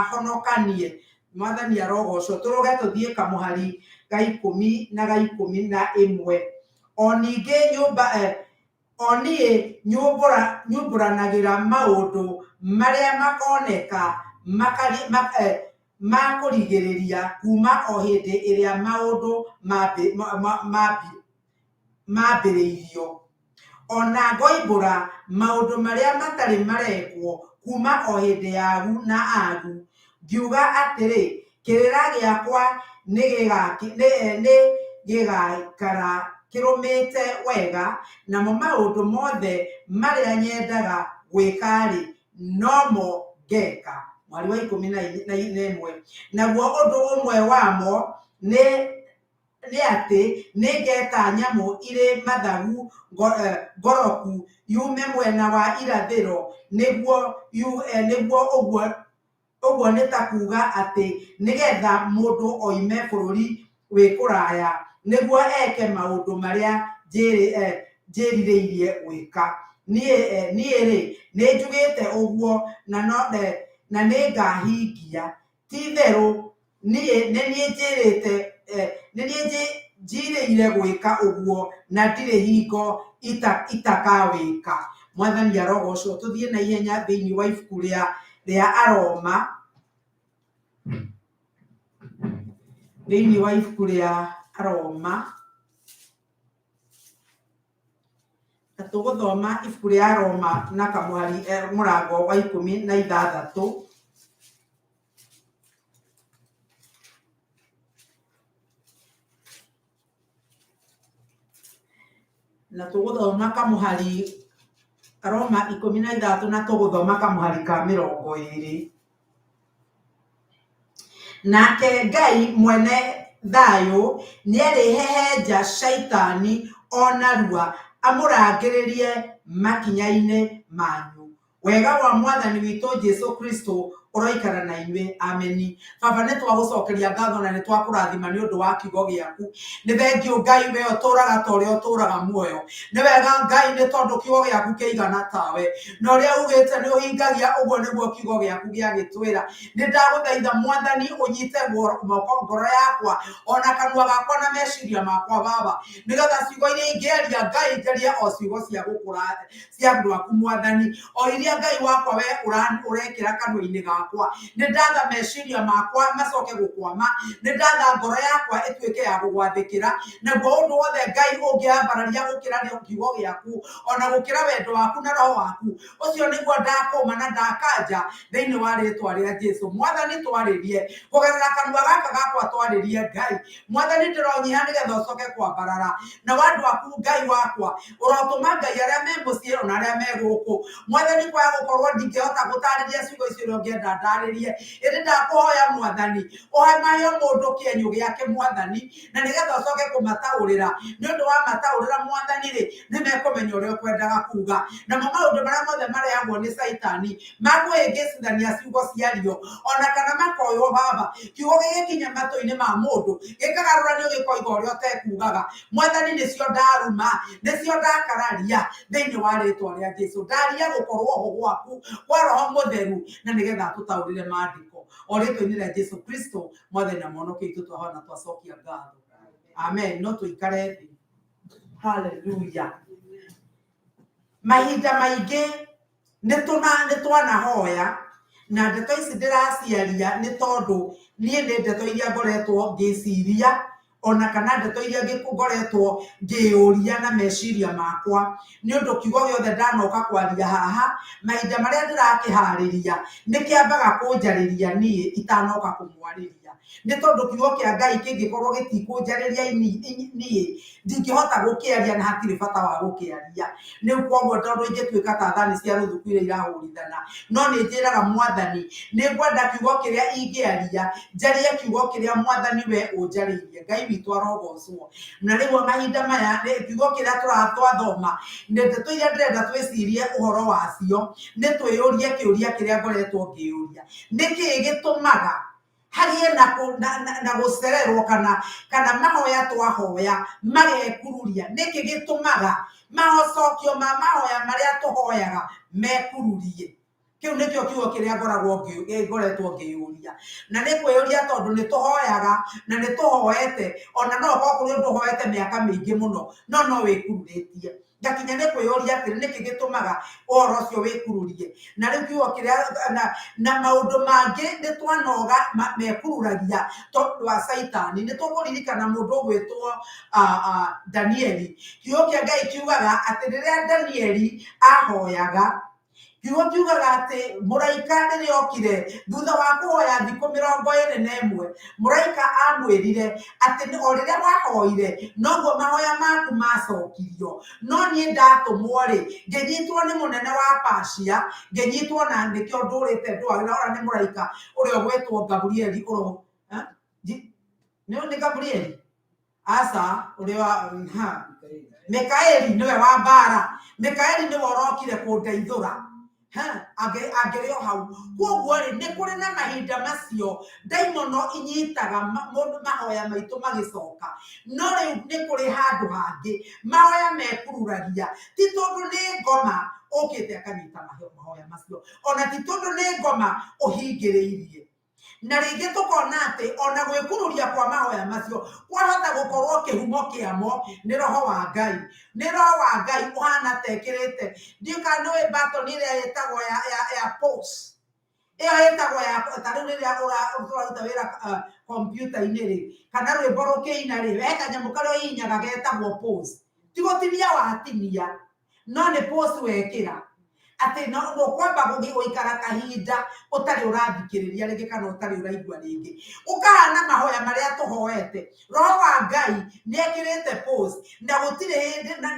honokanie. Mwathani arogocwo. Tũrũge tũthiĩ kamũhari ga 10 na ga 11. O niĩ nyumbũranagĩra maũndũ marĩa makoneka ma kũrigĩrĩria kuma o hĩndĩ ĩrĩa maũndũ mambĩrĩirio, ona ngoimbũra maũndũ marĩa matarĩ marekwo kuma o hĩndĩ yagu na agu. Ngiuga atĩrĩ, kĩrĩra gĩakwa nĩ gĩgaikara kĩrũmĩte wega, namo maũndũ mothe marĩa nyendaga gwĩka-rĩ, nomo ngeka. Mwari wa 11. Naguo ũndũ ũmwe wamo nĩ atĩ nĩngeta nyamũ irĩ mathagu ngoroku yume mwena wa irathĩro, nĩguo ũguo nĩ ta kuuga atĩ nĩgetha mũndũ oime bũrũri wĩ kũraya nĩguo eke maũndũ marĩa njĩrirĩirie gwĩka. Niĩ-rĩ nĩ njugĩte ũguo na nĩ ngahingia. Ti-itherũ niĩ nĩ njĩrĩire gwĩka ũguo na ndirĩ hingo itakawĩka. Mwathani arogocwo. Tũthiĩ na ihenya thĩinĩ wa ibuku rĩa Aroma, thĩinĩ wa ibuku rĩa Aroma, na tũgũthoma ibuku rĩa Aroma na kamũhari mũrango wa 16. Na tũgũthoma kamũhari Aroma 16 na tũgũthoma kamũhari ka 20. Nake Ngai mwene thayũ nĩarĩhehenja Shaitani o narua amũrangĩrĩrie makinya-inĩ manyu. Wega wa Mwathani witũ Jesũ Kristo ũroikara na inyuĩ. Ameni. Baba, nĩ twagũcokeria ngatho na nĩ twakũrathima nĩ ũndũ wa kiugo gĩaku. Nĩ thengiũ Ngai, we ũtũũraga ta ũrĩa ũtũũraga muoyo. Nĩ wega Ngai, nĩ tondũ kiugo gĩaku kĩigana tawe, na ũrĩa ugĩte nĩ ũhingagia, ũguo nĩguo kiugo gĩaku gĩagĩtwĩra. Nĩ ndagũthaitha Mwathani ũnyite ngoro yakwa ona kanua gakwa na meciria makwa Baba, nĩgetha ciugo iria ingĩaria Ngai njarie o ciugo cia gũkũra cia andũ aku Mwathani, o iria Ngai wakwa we ũrekĩra kanua-inĩ gakwa makwa nĩ ndatha meciria makwa macoke gũkwama nĩ ndatha ngoro yakwa ĩtuĩke ya gũgwathĩkĩra naguo ũndũ wothe Ngai ũngĩambararia gũkĩra kiugo gĩaku ona gũkĩra wendo waku na roho waku ũcio nĩguo ndakũma na ndakanja thĩinĩ wa rĩtwa rĩa Jesũ. Mwathani twarĩrie kũgerera kanua gaka gakwa twarĩrie Ngai. Mwathani ndĩronyiha nĩgetha ũcoke kwambarara na wandũ aku Ngai wakwa ũrotũma Ngai arĩa me mũciĩ ona arĩa me gũkũ. Mwathani kwaya gũkorwo ndingĩhota gũtarĩria ciugo icio ũrĩa ũngĩenda ndarĩrie ĩndĩ ndakũhoya Mwathani ũhe maheo mũndũ kĩenyũ gĩake Mwathani na nĩgetha ũcoke kũmataũrĩra nĩ ũndũ wa mataũrĩra Mwathani rĩ nĩ mekũmenya ũrĩa ũkwendaga kuga namo maũndũ marĩa mothe marehagwo nĩ Saitani makwĩhĩngĩcithania ciugo ciario ona kana makoywo Baba kiugo gĩgĩkinya matũ-inĩ ma mũndũ gĩkagarũranio gĩkoiga ũrĩa ũtekugaga. Mwathani nĩcio ndaruma nĩcio ndakararia thĩinĩ wa rĩtwa rĩa Jesũ. Ndaria gũkorwo ho gwaku kwa Roho Mũtheru na nĩgetha tũtaũrĩre maandĩko o rĩtwa-inĩ rĩa Jesũ Kristo Mwathani na Mwonokia witũ twahona twacokia ngatho. Amen. No tũikare thĩ. Hallelujah. Mahinda maingĩ nĩ twanahoya na ndeto ici ndĩraciaria nĩ tondũ niĩ nĩ ndeto iria ngoretwo ngĩciria ona kana ndeto iria ngoretwo ngĩũria na meciria makwa nĩ ũndũ kiugo gĩothe ndanoka kwaria haha mahinda marĩa ndĩrakĩharĩria nĩ kĩambaga kũnjarĩria niĩ itanoka kũmwarĩria nĩ tondũ kiugo kĩa Ngai kĩngĩkorwo gĩtikũnjarĩria niĩ ndingĩhota gũkĩaria na hatirĩ bata wa gũkĩaria. Nĩ koguo tondũ ingĩtuĩka ta thani cia rũthuku iria irahũrithana no nĩ njĩraga Mwathani nĩ ngwenda kiugo kĩrĩa ingĩaria njarie kiugo kĩrĩa Mwathani we ũnjarĩirie. Ngai witũ arogocwo. Na rĩu mahinda maya kiugo kĩrĩa tũrathoma nĩ ndeto iria ndĩrenda twĩcirie ũhoro wacio nĩ twĩyũrie kĩũria kĩrĩa ngoretwo ngĩyũria nĩkĩ gĩtũmaga harie na gũcererwo kana mahoya twahoya magekururia nĩkĩ gĩtũmaga mahocokio ma mahoya marĩa tũhoyaga mekururie. Kĩu nĩkĩo kiugo kĩrĩa ngoretwo ngĩyũria na nĩ kwĩyũria tondũ nĩ tũhoyaga na nĩ tũhoete ona no gũkorwo ndũhoete mĩaka mĩingĩ mũno no wĩkururĩtie ngakinya nĩ kwĩyũria atĩrĩ nĩkĩ gĩtũmaga ũhoro ũcio wĩkururie. Na rĩu kiugo kĩrĩa na maũndũ mangĩ nĩ twanoga mekururagia tondũ wa Saitani. Nĩ tũkũririkana mũndũ ũgwĩtwo Danieli. Kiugo kĩa Ngai kiugaga atĩ rĩrĩa Danieli ahoyaga kiugo kiugaga atĩ mũraika rĩrĩa okire thutha wa kũhoya thikũ 21 mũraika amwĩrire atĩ o rĩrĩa wahoire noguo mahoya maku macokirio no niĩ ndatũmwo rĩ ngĩnyitwo nĩ mũnene wa Pacia ngĩnyitwo na nĩkĩo ndũrĩte ndwagĩra ora nĩ mũraika ũrĩa ũgwĩtwo Gabrieli nĩ Gabrieli aca ũrĩa wa Mikaeli nĩwe wa mbara. Mikaeli nĩwe ũrokire kũndeithũra angĩrĩ o hau. Koguo rĩ nĩ kũrĩ na mahinda macio ndaimono inyitaga mahoya maitũ magĩcoka no rĩu nĩ kũrĩ handũ hangĩ mahoya mekururagia ti tondũ nĩ ngoma ũkĩte akanyita mahoya macio ona ti tondũ nĩ ngoma ũhingĩrĩirie. Na rĩngĩ tũkona atĩ ona gwĩkururia kwa mahoya macio kwahota gũkorwo kĩhumo kĩamo nĩ Roho wa Ngai. Nĩ Roho wa Ngai ũhana tekĩrĩte ndika nĩ batoni ĩrĩa ĩtagwo ya pause ĩyo ĩtagwo ya tarĩu rĩrĩa ũraruta wĩra kompiuta-inĩ rĩ kana rwĩmbo rũkĩina rĩ we kanyamũ karĩa ũhihinyaga getagwo pause ti gũtinia watinia no nĩ pause wekĩra atĩ no kwamba gũgĩikara kahinda ũtarĩ ũrathikĩrĩria rĩngĩ kana ũtarĩ ũraigua rĩngĩ ũkahana mahoya marĩa tũhoete. Roho wa Ngai nĩ ekĩrĩte pause na gũtirĩ hĩndĩ na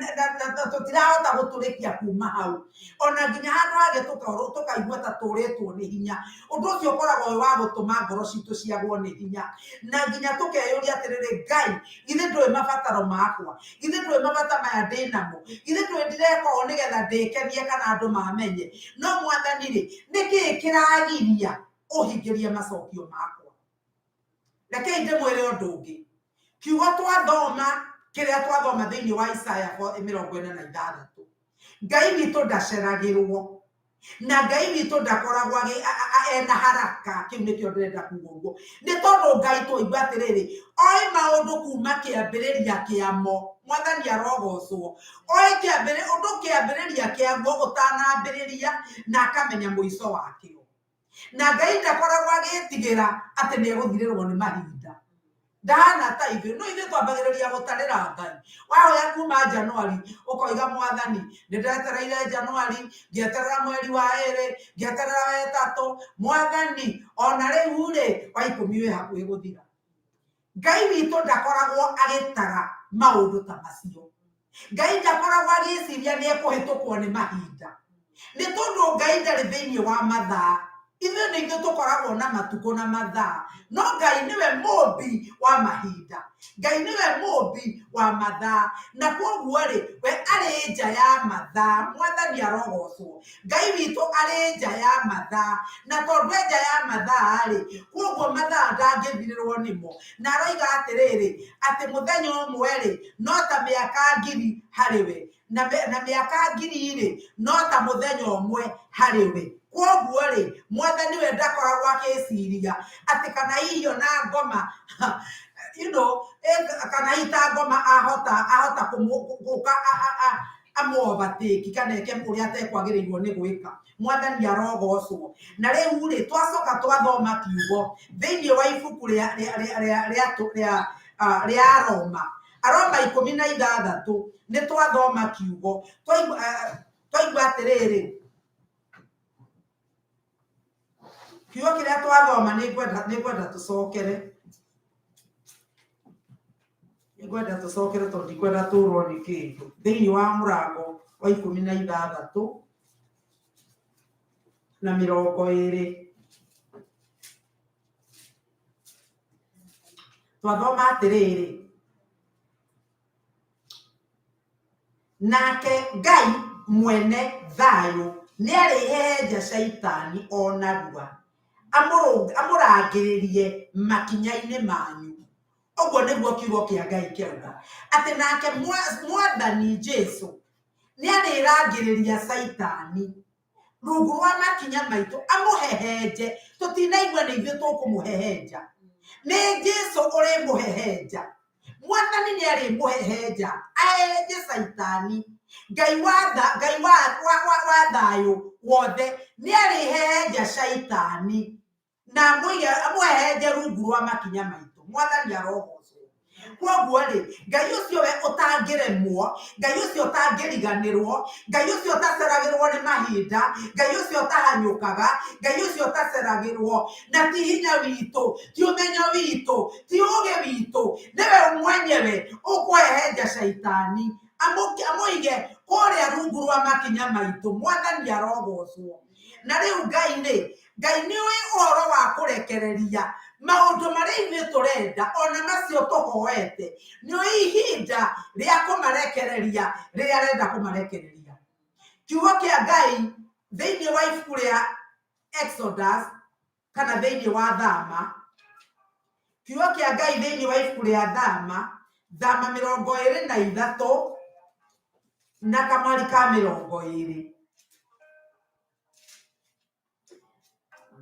tũtirahota gũtũrĩkia kuma hau ona nginya handũ hangĩ tũkaigua ta tũrĩtwo nĩ hinya. Ũndũ ũcio ũkoragwo wĩ wa gũtũma ngoro citũ ciagwo nĩ hinya na nginya tũkeyũria atĩrĩrĩ Ngai githĩ ndũĩ mabataro makwa githĩ ndũĩ mabata maya ndĩ namo githĩ ndũĩ ndireka ũũ nĩgetha ndĩkenie kana andũ mamenye. No Mwathani rĩ nĩkĩĩ kĩragiria ũhingĩrie macokio makwa. Rekei ndĩmwĩre ũndũ ũngĩ kiugo twathoma kĩrĩa twathoma thĩinĩ wa Isaya 46 Ngai witũ ndaceragĩrwo na Ngai witũ ndakoragwo ena haraka. Kĩu nĩkĩo ndĩrenda kuga ũguo nĩ tondũ Ngai tũigua atĩrĩrĩ oĩ maũndũ kuma kĩambĩrĩria kĩamo. Mwathani arogocwo oĩ ũndũ kĩambĩrĩria kĩaguo ũtanambĩrĩria na akamenya mũico wakĩo. na Ngai ndakoragwo agĩtigĩra atĩ nĩ egũthirĩrwo nĩ mahinda. Ndahana ta ithuĩ no ithuĩ twambagĩrĩria gũtarĩra Ngai. Wahoya kuma Januari ũkoiga Mwathani nĩ ndetereire Januari, ngĩeterera mweri wa ĩrĩ, ngĩeterera wa ĩtatũ. Mwathani ona rĩu rĩ wa ikũmi wĩ hakuhĩ gũthira. Ngai witũ ndakoragwo agĩtara maũndũ ta macio. Ngai ndakoragwo agĩciria nĩ ekũhĩtũkwo nĩ mahinda. Nĩ tondũ Ngai ndarĩ thĩinĩ wa mathaa. Ithuĩ nĩ ithuĩ tũkoragwo na matukũ na mathaa, no Ngai nĩwe mũmbi wa mahinda. Ngai nĩwe mũmbi wa mathaa, na koguo rĩ we arĩ nja ya mathaa. Mwathani arogocwo. Ngai witũ arĩ nja ya mathaa, na tondũ nja ya mathaa rĩ koguo mathaa ndangĩthirĩrwo nĩmo. Na aroiga atĩrĩrĩ atĩ mũthenya ũmwe rĩ no ta mĩaka 1000 harĩ we, na mĩaka 1000 rĩ no ta mũthenya ũmwe harĩ we. Koguo rĩ Mwathani we ndakoragwo agĩciria atĩ kana hihi na ngoma kana ita ngoma ahota kũmũka amũovatĩki kana eke ũrĩa atekwagĩrĩirwo nĩ gwĩka. Mwathani arogocwo. Na rĩu rĩ twacoka twathoma kiugo thĩinĩ wa ibuku rĩa Aroma 16 nĩ twathoma kiugo twaigua atĩrĩrĩ. Kiugo kĩrĩa twathoma nĩ ngwenda tũcokere tondũ ndikwenda tũrwo nĩ kĩndũ. Thĩinĩ wa mũrango wa 16 na 20 twathoma atĩrĩrĩ, nake Ngai mwene thayũ nĩ arĩhehenja Shaitani o narua amũrangĩrĩrie makinya-inĩ manyu. Ũguo nĩguo kiugo kĩa Ngai kĩauga atĩ nake Mwathani Jesu nĩ arĩrangĩrĩria Shaitani rungu rwa makinya maitũ amũhehenje. Tũtinaigua nĩ ithuĩ tũkũmũhehenja, nĩ Jesu ũrĩmũhehenja. Mwathani nĩ arĩmũhehenja ahehenje Shaitani. Ngai wa thayũ wothe nĩ arĩhehenja Shaitani na amũhehenje rungu rwa makinya maitũ. Mwathani arogocwo. Koguo rĩ Ngai ũcio we ũtangĩremwo, Ngai ũcio ũtangĩriganĩrwo, Ngai ũcio ũtaceragĩrwo nĩ mahinda, Ngai ũcio ũtahanyũkaga, Ngai ũcio ũtaceragĩrwo, na ti hinya witũ, ti ũmenyo witũ, ti ũũgĩ witũ, nĩwe mwenyewe ũkũhehenja Shaitani amũige kũrĩa rungu rwa makinya maitũ. Mwathani arogocwo. Na rĩu Ngai nĩ ũĩ ũhoro wa kũrekereria maũndũ marĩa ithuĩ tũrenda ona macio tũhoete. Nĩ ũĩ ihinda rĩa kũmarekereria rĩrĩa arenda kũmarekereria. Kiugo kĩa Ngai thĩinĩ wa ibuku rĩa Exodus kana thĩinĩ wa Thama, kiugo kĩa Ngai thĩinĩ wa ibuku rĩa Thama 23 na kamwari ka 20.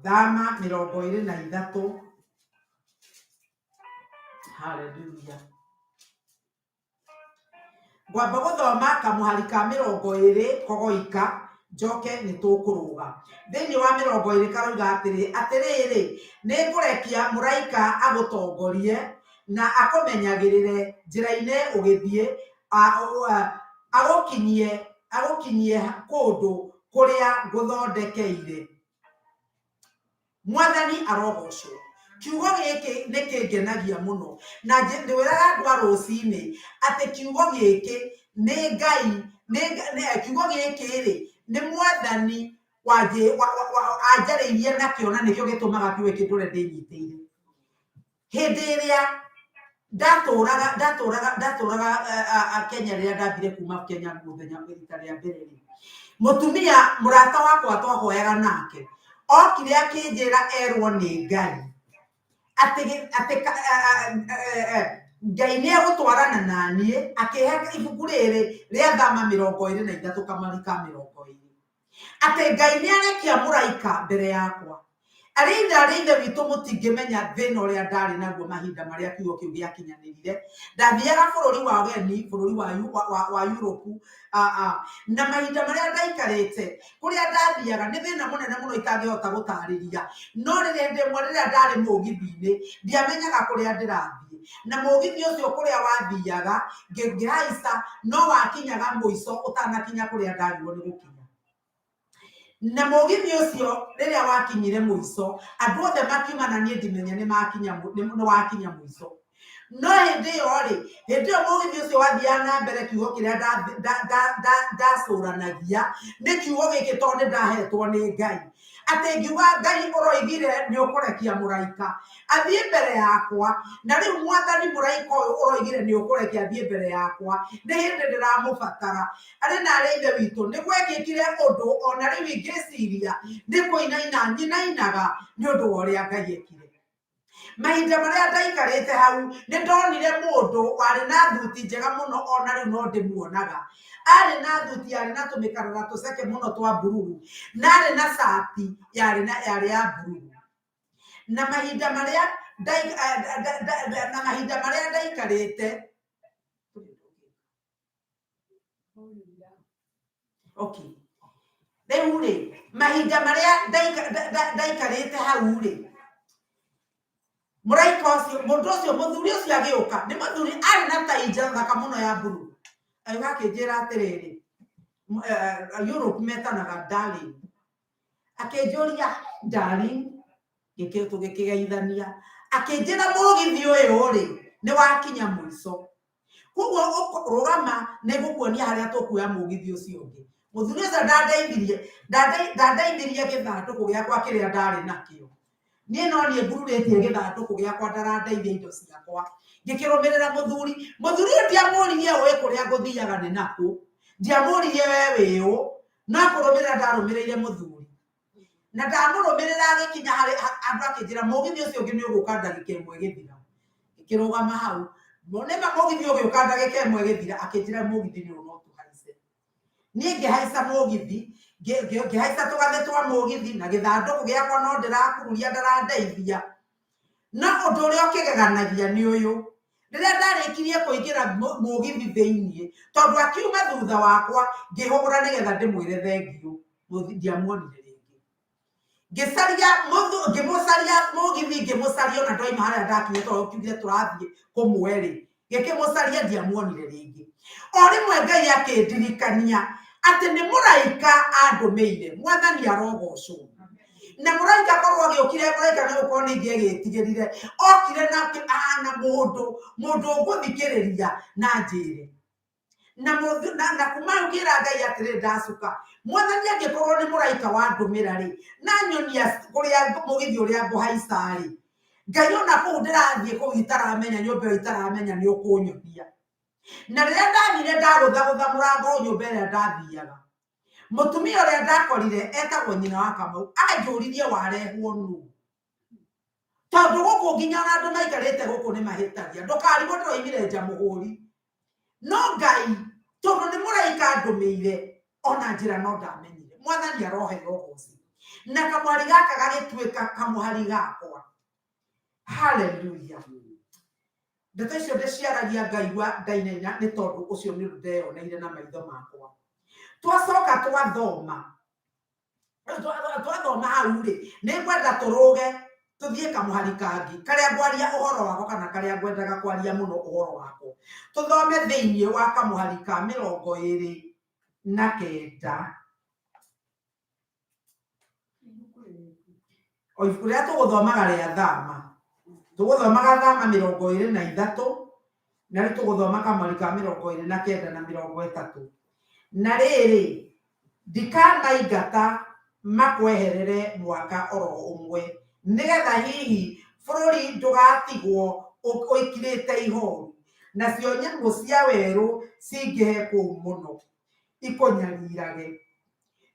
Thama 23. Hallelujah. Ngwamba gũthoma kamwari ka 20 kogoika njoke nĩ tũkũrũga. Thĩinĩ wa 20 karauga atĩrĩrĩ nĩ ngũrekia mũraika agũtongorie na akũmenyagĩrĩre njĩra-inĩ ũgĩthiĩ agũkinyie kũndũ kũrĩa ngũthondekeire. Mwathani arogocwo. Kiugo gĩkĩ nĩ kĩngenagia mũno na ndĩwĩraga andũ a rũcinĩ atĩ kiugo gĩkĩ nĩ Ngai, kiugo gĩkĩ rĩ nĩ Mwathani anjarĩirie nakĩo na nĩkĩo gĩtũmaga kiugo kĩndũre ndĩnyitĩire. Hĩndĩ ĩrĩa ndatũraga Kenya rĩrĩa ndambire kuma Kenya mũthenya rita rĩa mbere rĩ, mũtumia mũrata wakwa twahoyaga nake okire akĩnjĩra erwo nĩ Ngai atĩ Ngai nĩ egũtwarana naniĩ, akĩhe ibuku rĩrĩ rĩa Thama 23 kamwari ka 20 atĩ Ngai nĩ arekia mũraika mbere yakwa arĩithe witũ mũtingĩmenya thĩna ũrĩa ndarĩ naguo mahinda marĩa kiugo kĩu gĩakinyanĩrire. Ndathiaga bũrũri wa ũgeni, bũrũri wa Europe, na mahinda marĩa ndaikarĩte kũrĩa ndathiaga nĩ thĩna mũnene mũno itangĩhota gũtarĩria. No rĩrĩa ndarĩ mũgithi-inĩ ndiamenyaga kũrĩa ndĩrathiĩ, na mũgithi ũcio kũrĩa wathiaga ngĩhaica no wakinyaga mũico ũtanakinya kũrĩa ndagĩrĩirwo nĩ gũkinya. Na mũgithi ũcio rĩrĩa wakinyire mũico andũ othe makiuma na niĩ ndimenya nĩ wakinya mũico. No hĩndĩ ĩyo mũgithi ũcio wathiaga na mbere, kiugo kĩrĩa ndacũranagia nĩ kiugo gĩkĩ tondũ nĩ ndahetwo nĩ Ngai, atĩ ngiuga Ngai ũroigire nĩ ũkũrekia mũraika athiĩ mbere yakwa. Na rĩu Mwathani mũraika ũyũ ũroigire nĩ ũkũrekia athiĩ mbere yakwa nĩ hĩndĩ ndĩramũbatara. Arĩ narĩ ithe witũ nĩ gwekĩkire ũndũ ona rĩu ingĩciria nĩ kũinaina nyinainaga nĩ ũndũ wa ũrĩa Ngai ekire. Mahinda marĩa ndaikarĩte hau nĩ ndonire mũndũ warĩ na thuti njega mũno, ona rĩu no ndĩmuonaga. Arĩ na thuti yarĩ na tũmĩkarara tũceke mũno twa bururu, na arĩ na cati yarĩ ya bururu. Na mahinda marĩa ndaikarĩte rĩu rĩ, mahinda marĩa ndaikarĩte hau rĩ, mũraika ũcio mũndũ ũcio mũthuri ũcio agĩũka, nĩ mũthuri arĩ na tai thaka mũno ya bururu, agĩũka akĩnjĩra atĩrĩrĩ, Europe metanaga darling, akĩnjũria darling, tũgĩkĩgeithania, akĩnjĩra mũgithi ũyũ rĩ nĩ wakinya mũico, koguo rũgama nĩ gũkuonia harĩa tũkuoya mũgithi ũcio ũngĩ. Mũthuri ũcio ndandeithirie gĩthandũkũ gĩakwa kĩrĩa ndarĩ nakĩo. Niĩ no niĩ ngururĩtie gĩthandũkũ gĩakwa, ndarandeithia indo ciakwa, ngĩkĩrũmĩrĩra mũthuri ũyũ. Ndiamũririe ũĩ kũrĩa ngũthiaga nĩ nakũ, ndiamũririe we wĩũ, no kũrũmĩrĩra ndarũmĩrĩire mũthuri. Na ndamũrũmĩrĩra agĩkinya harĩ andũ akĩnjĩra mũgithi ũcio ũngĩ nĩ ũgũka ndagĩka ĩmwe gĩthira. Ngĩkĩrũgama hau, nĩma mũgithi ũgĩũka ndagĩka ĩmwe gĩthira, akĩnjĩra mũgithi nĩ ũno tũhaice. Niĩ ngĩhaica mũgithi, ngĩhaica tũgathĩ twa mũgithi na gĩthandũkũ gĩakwa no ndĩrakururia ndarandeithia. No ũndũ ũrĩa ũkĩgeganagia nĩ ũyũ, rĩrĩa ndarĩkirie kũingĩra mũgithi thĩiniĩ, tondũ akiuma thutha wakwa, ngĩhũra nĩgetha ndĩmwĩre thengiũ, ndiamuonire rĩngĩ. Ngĩmũcaria mũgithi, ngĩmũcaria ona ndoima harĩa ndakinyĩte, tondũ kiugire tũrathiĩ kũmwe rĩ, ngĩkĩmũcaria ndiamuonire rĩngĩ. O rĩmwe Ngai akĩndirikania atĩ nĩ mũraika andũmĩire. Mwathani arogocwo. Na mũraika korwo agĩũkire, mũraika nĩ gũkorwo ningĩ egĩtigĩrire, okire na mũndũ ngũthikĩrĩria na njĩre. Na kuma ngĩra Ngai atĩrĩ ndacuka, Mwathani angĩkorwo nĩ mũraika wa ndũmĩra rĩ, na nyonia kũrĩa mũgithi ũrĩa ngũhaica rĩ, Ngai ona kũu ndĩrathiĩ kũu itaramenya, nyũmba ĩyo itaramenya nĩ ũkũnyonia. Na rĩrĩa ndathire ndagũthagũtha mũrango nyũmba ĩrĩa ndathiaga, mũtumia ũrĩa ndakorire etagwo nyina wa Kamau, anjũririe warehwo nũ. Tondũ gũkũ nginya ona andũ maikarĩte gũkũ nĩ mahĩtagia, ndũkarigwo ndĩroimire nja mũhũri. No Ngai tondũ nĩ mũraika ndũmĩire, ona njĩra no ndamenyire. Mwathani aroheo ũgooci. Na kamwari gaka gagĩtuĩka kamũhari gakwa. Hallelujah. Ndeto icio ndĩciaragia ngaigua ndainaina nĩ tondũ ũcio nĩ ũndũ ndeyoneire na maitho makwa. Twacoka twathoma hau rĩ, nĩ ngwenda tũrũge tũthiĩ kamũhari kangi karĩa ngwaria ũhoro wako, kana karĩa ngwendaga kwaria mũno ũhoro wako. Tũthome thĩiniĩ wa kamũhari ka 29. O ibuku rĩrĩa tũgũthomaga rĩa Thama, tũgũthomaga Thama 23, na rĩu tũgũthoma kamũhari ka 29 na 30. Na rĩrĩ, ndikanaingata makweherere mwaka oro ũmwe, nĩgetha hihi bũrũri ndũgatigwo ũikirĩte ihoru, nacio nyamũ cia werũ cingĩhe kũu mũno ikũnyariirage.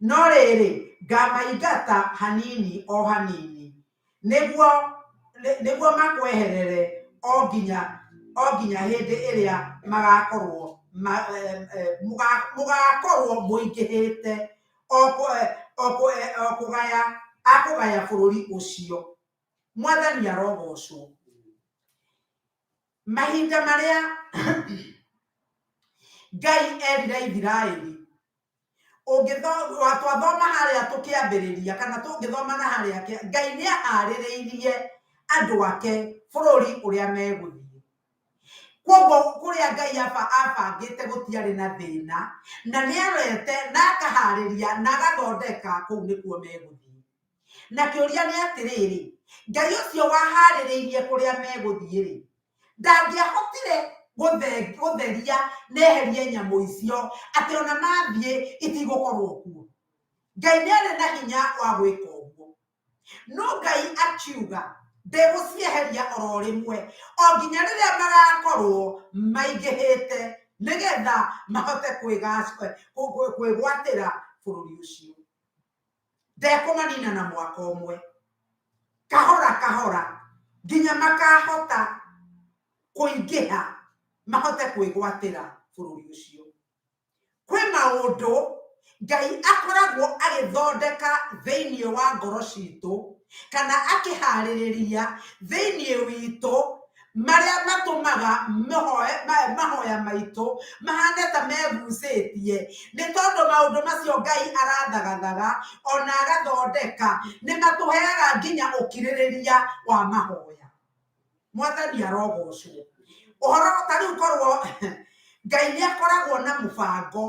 No rĩrĩ, ngamaingata hanini o hanini, nĩguo makweherere o nginya hĩndĩ ĩrĩa mũgakorwo mũingĩhĩte o kũgaya akũgaya bũrũri ũcio. Mwathani arogocwo. Mahinda marĩa Ngai erire Ithiraeli, twathoma harĩa tũkĩambĩrĩria kana tũngĩthoma na harĩa Ngai nĩ aharĩrĩirie andũ ake bũrũri ũrĩa megũthiĩ. Koguo kũrĩa Ngai abangĩte gũtiarĩ na thĩna, na nĩ arete na akaharĩria na agathondeka kũu nĩkuo megũthiĩ. Na kĩũria nĩ atĩrĩrĩ, Ngai ũcio waharĩrĩirie kũrĩa megũthiĩ-rĩ, ndangĩahotire gũtheria na eherie nyamũ icio atĩ ona mathiĩ itigũkorwo kuo. Ngai nĩ arĩ na hinya wa gwĩka ũguo. No Ngai akiuga ndegũcieheria oro rĩmwe, o nginya rĩrĩa magakorwo maingĩhĩte nĩgetha mahote kwĩgwatĩra bũrũri ũcio. Ndekũmanina na mwaka ũmwe, kahora kahora nginya makahota kũingĩha mahote kwĩgwatĩra bũrũri ũcio. Kwĩ maũndũ Ngai akoragwo agĩthondeka thĩinĩ wa ngoro citũ kana akĩharĩrĩria thĩinĩ witũ, marĩa matũmaga mahoya maitũ mahane ta megucĩtie. Nĩ tondũ maũndũ macio Ngai arathagathaga ona agathondeka nĩ matũheaga nginya ũkirĩrĩria wa mahoya. Mwathani arogocwo. Ũhoro ta rĩu korwo Ngai nĩ akoragwo na mũbango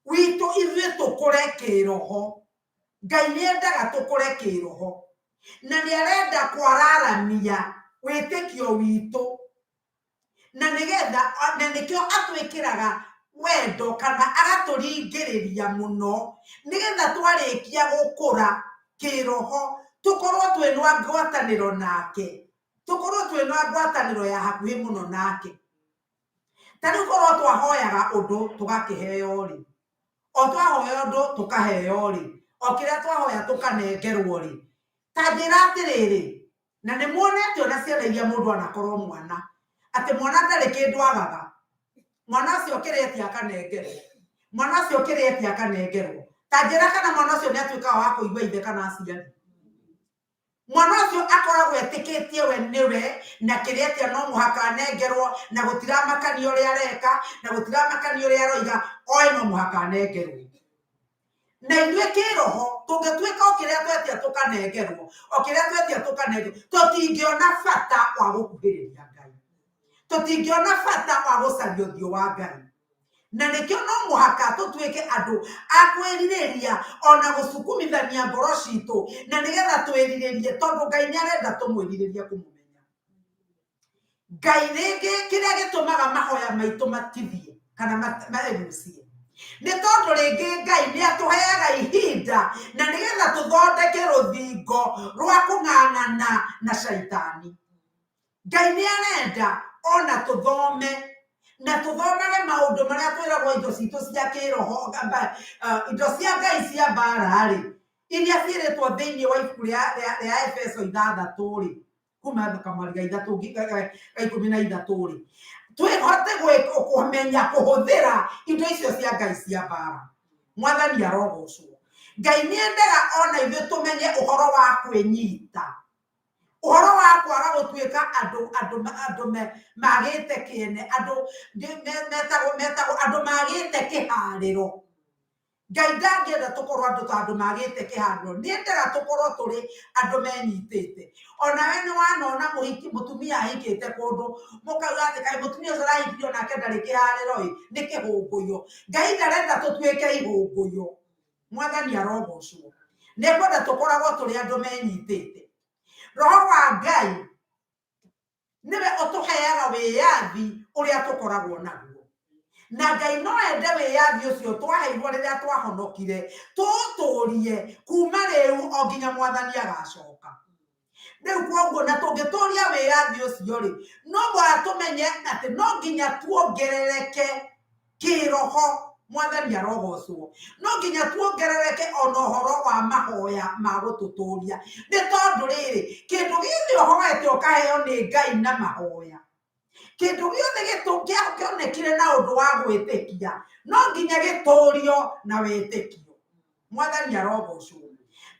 witũ ithuĩ tũkũre kĩroho. Ngai nĩ endaga tũkũre kĩroho na nĩ arenda kwararamia wĩtĩkio witũ, na nĩkĩo atwĩkĩraga wendo kana agatũringĩrĩria mũno nĩgetha twarĩkia gũkũra kĩroho tũkorwo twĩna ngwatanĩro nake, tũkorwo twĩna ngwatanĩro ya hakuhĩ mũno nake. Ta rĩu korwo twahoyaga ũndũ tũgakĩheo-rĩ, o twahoya ũndũ tũkaheo-rĩ, o kĩrĩa twahoya tũkanengerwo-rĩ, ta njĩra atĩrĩrĩ, na nĩ muonete ona ciana iria mũndũ anakorwo mwana, atĩ mwana ndarĩ kĩndũ agaga, mwana ũcio kĩrĩtie akanengerwo, mwana ũcio kĩrĩtie akanengerwo. Ta njĩra kana mwana ũcio nĩ atuĩkaga wa kũigua ithe kana aciari. Mwana ũcio akoragwo etĩkĩtie we nĩwe na kĩrĩtie no mũhaka anengerwo, na gũtiramakania ũrĩa areka na gũtiramakania ũrĩa aroiga, oĩ no mũhaka anengerwo. Na ithuĩ kĩroho tũngĩtuĩka o kĩrĩa twetia tũkanengerwo, o kĩrĩa twetia tũkanengerwo, tũtingĩona bata wa gũkuhĩrĩria Ngai, tũtingĩona bata wa gũcaria ũthiũ wa Ngai. Na nĩkĩo no mũhaka tũtuĩke andũ a kwĩrirĩria ona gũcukumithania ngoro citũ, na nĩgetha twĩrirĩrie tondũ Ngai nĩ arenda tũmwĩrirĩrie kũmũmenya. Ngai rĩngĩ kĩrĩa gĩtũmaga mahoya maitũ matithie kana maegucie nĩ tondũ rĩngĩ Ngai nĩ atũheaga ihinda na nĩgetha tũthondeke rũthingo rwa kũng'ang'ana na caitani. Ngai nĩ arenda ona tũthome na tũthomere maũndũ marĩa twĩragwo indo citũ cia kĩroho, indo cia Ngai cia mbara-rĩ, iria ciĩrĩtwo thĩinĩ wa ibuku rĩa Efeso 6 kuma kamweri ga 13 twĩhote kũmenya kũhũthĩra indo icio cia Ngai cia mbara. Mwathani arogocwo. Ngai nĩ endaga ona ithuĩ tũmenye ũhoro wa kwĩnyita, ũhoro wa kwaga gũtuĩka andũ magĩte kĩene, andũ metagwo andũ magĩte kĩharĩro. Ngai ndangĩenda tũkorwo andũ magĩte kĩharĩro, nĩ endaga tũkorwo tũrĩ andũ menyitĩte. Ona we nĩ wanona mũtumia ahikĩte kũndũ mũkauga atĩ kaĩ mũtumia ũcio arahikirio nake ndarĩ kĩharĩro-ĩ, nĩ kĩhũngũyo. Ngai ndarenda tũtuĩke ihũngũyo. Mwathani arogocwo. Nĩ ekwenda tũkoragwo tũrĩ andũ menyitĩte. Roho wa Ngai nĩwe ũtũheaga wĩyathi ũrĩa tũkoragwo naguo, na Ngai no ende wĩyathi ũcio twaheirwo rĩrĩa twahonokire tũtũũrie kuma rĩu o nginya Mwathani agacoka. Rĩu koguo na tũngĩtũũria wĩyathi ũcio-rĩ, no mũhaka tũmenye atĩ no nginya tuongerereke kĩroho. Mwathani arogocwo. No nginya tuongerereke ona ũhoro wa mahoya ma gũtũtũũria, nĩ tondũ rĩrĩ, kĩndũ gĩothe ũhoete ũkaheo nĩ Ngai na mahoya, kĩndũ gĩothe kĩonekire na ũndũ wa gwĩtĩkia no nginya gĩtũũrio na wĩtĩkio. Mwathani arogocwo.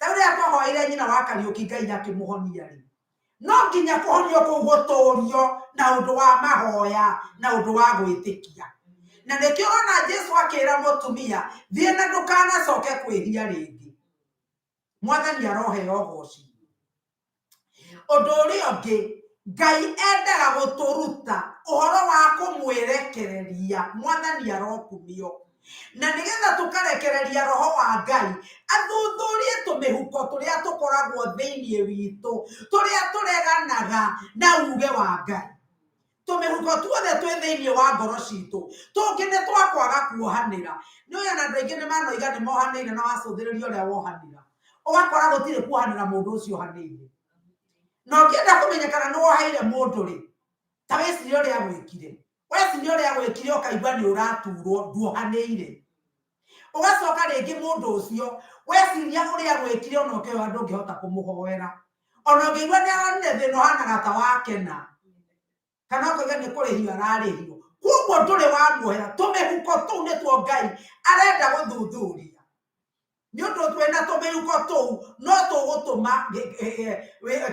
Tauri atwahoire nyina wa Kariuki Ngai akĩmũhonia rĩ. No nginya kũhonio kũu gũtũũrio na ũndũ wa mahoya na ũndũ wa gwĩtĩkia. Na nĩkĩo ona Jesu akĩra mũtumia thiĩ na ndũkanacoke kwĩhia rĩngĩ. Mwathani aroheo ũgooci. Ũndũ ũrĩa ũngĩ, Ngai endaga gũtũruta ũhoro wa kũmwĩrekereria. Mwathani arokumio. Na nĩgetha tũkarekereria roho wa Ngai athuthurie tũmĩhuko tũrĩa tũkoragwo thĩinĩ witũ, tũrĩa tũreganaga na uge wa Ngai. Tũmĩhuko tuothe twĩ thĩinĩ wa ngoro citũ tũngĩ nĩ twakwaga kuohanĩra. Nĩũĩ ona andũ aingĩ nĩmanoiga nĩmohanĩire na wacũthĩrĩria ũrĩa wohanĩra, ũgakora gũtirĩ kuohanĩra mũndũ ũcio ohanĩire. Na ũngĩenda kũmenya kana nĩwohaire mũndũ rĩ, ta wĩcirie ũrĩa agwĩkire. Wecirie ũrĩa agwĩkire ũkaigua nĩ ũraturwo, nduohanĩire. Ũgacoka rĩngĩ mũndũ ũcio weciria ũrĩa agwĩkire ona ũkĩoya ndũngĩhota kũmũhoera. Ona ũngĩigua nĩ aronire thĩna ũhanaga ta wakena, kana ũkauga nĩ kũrĩhio ararĩhio. Kuoguo ndũrĩ wamuohera. Tũmĩhuko tũu nĩtuo Ngai arenda gũthuthuria. Nĩ ũndũ twĩna tũmĩhuko tũu no tũgũtũma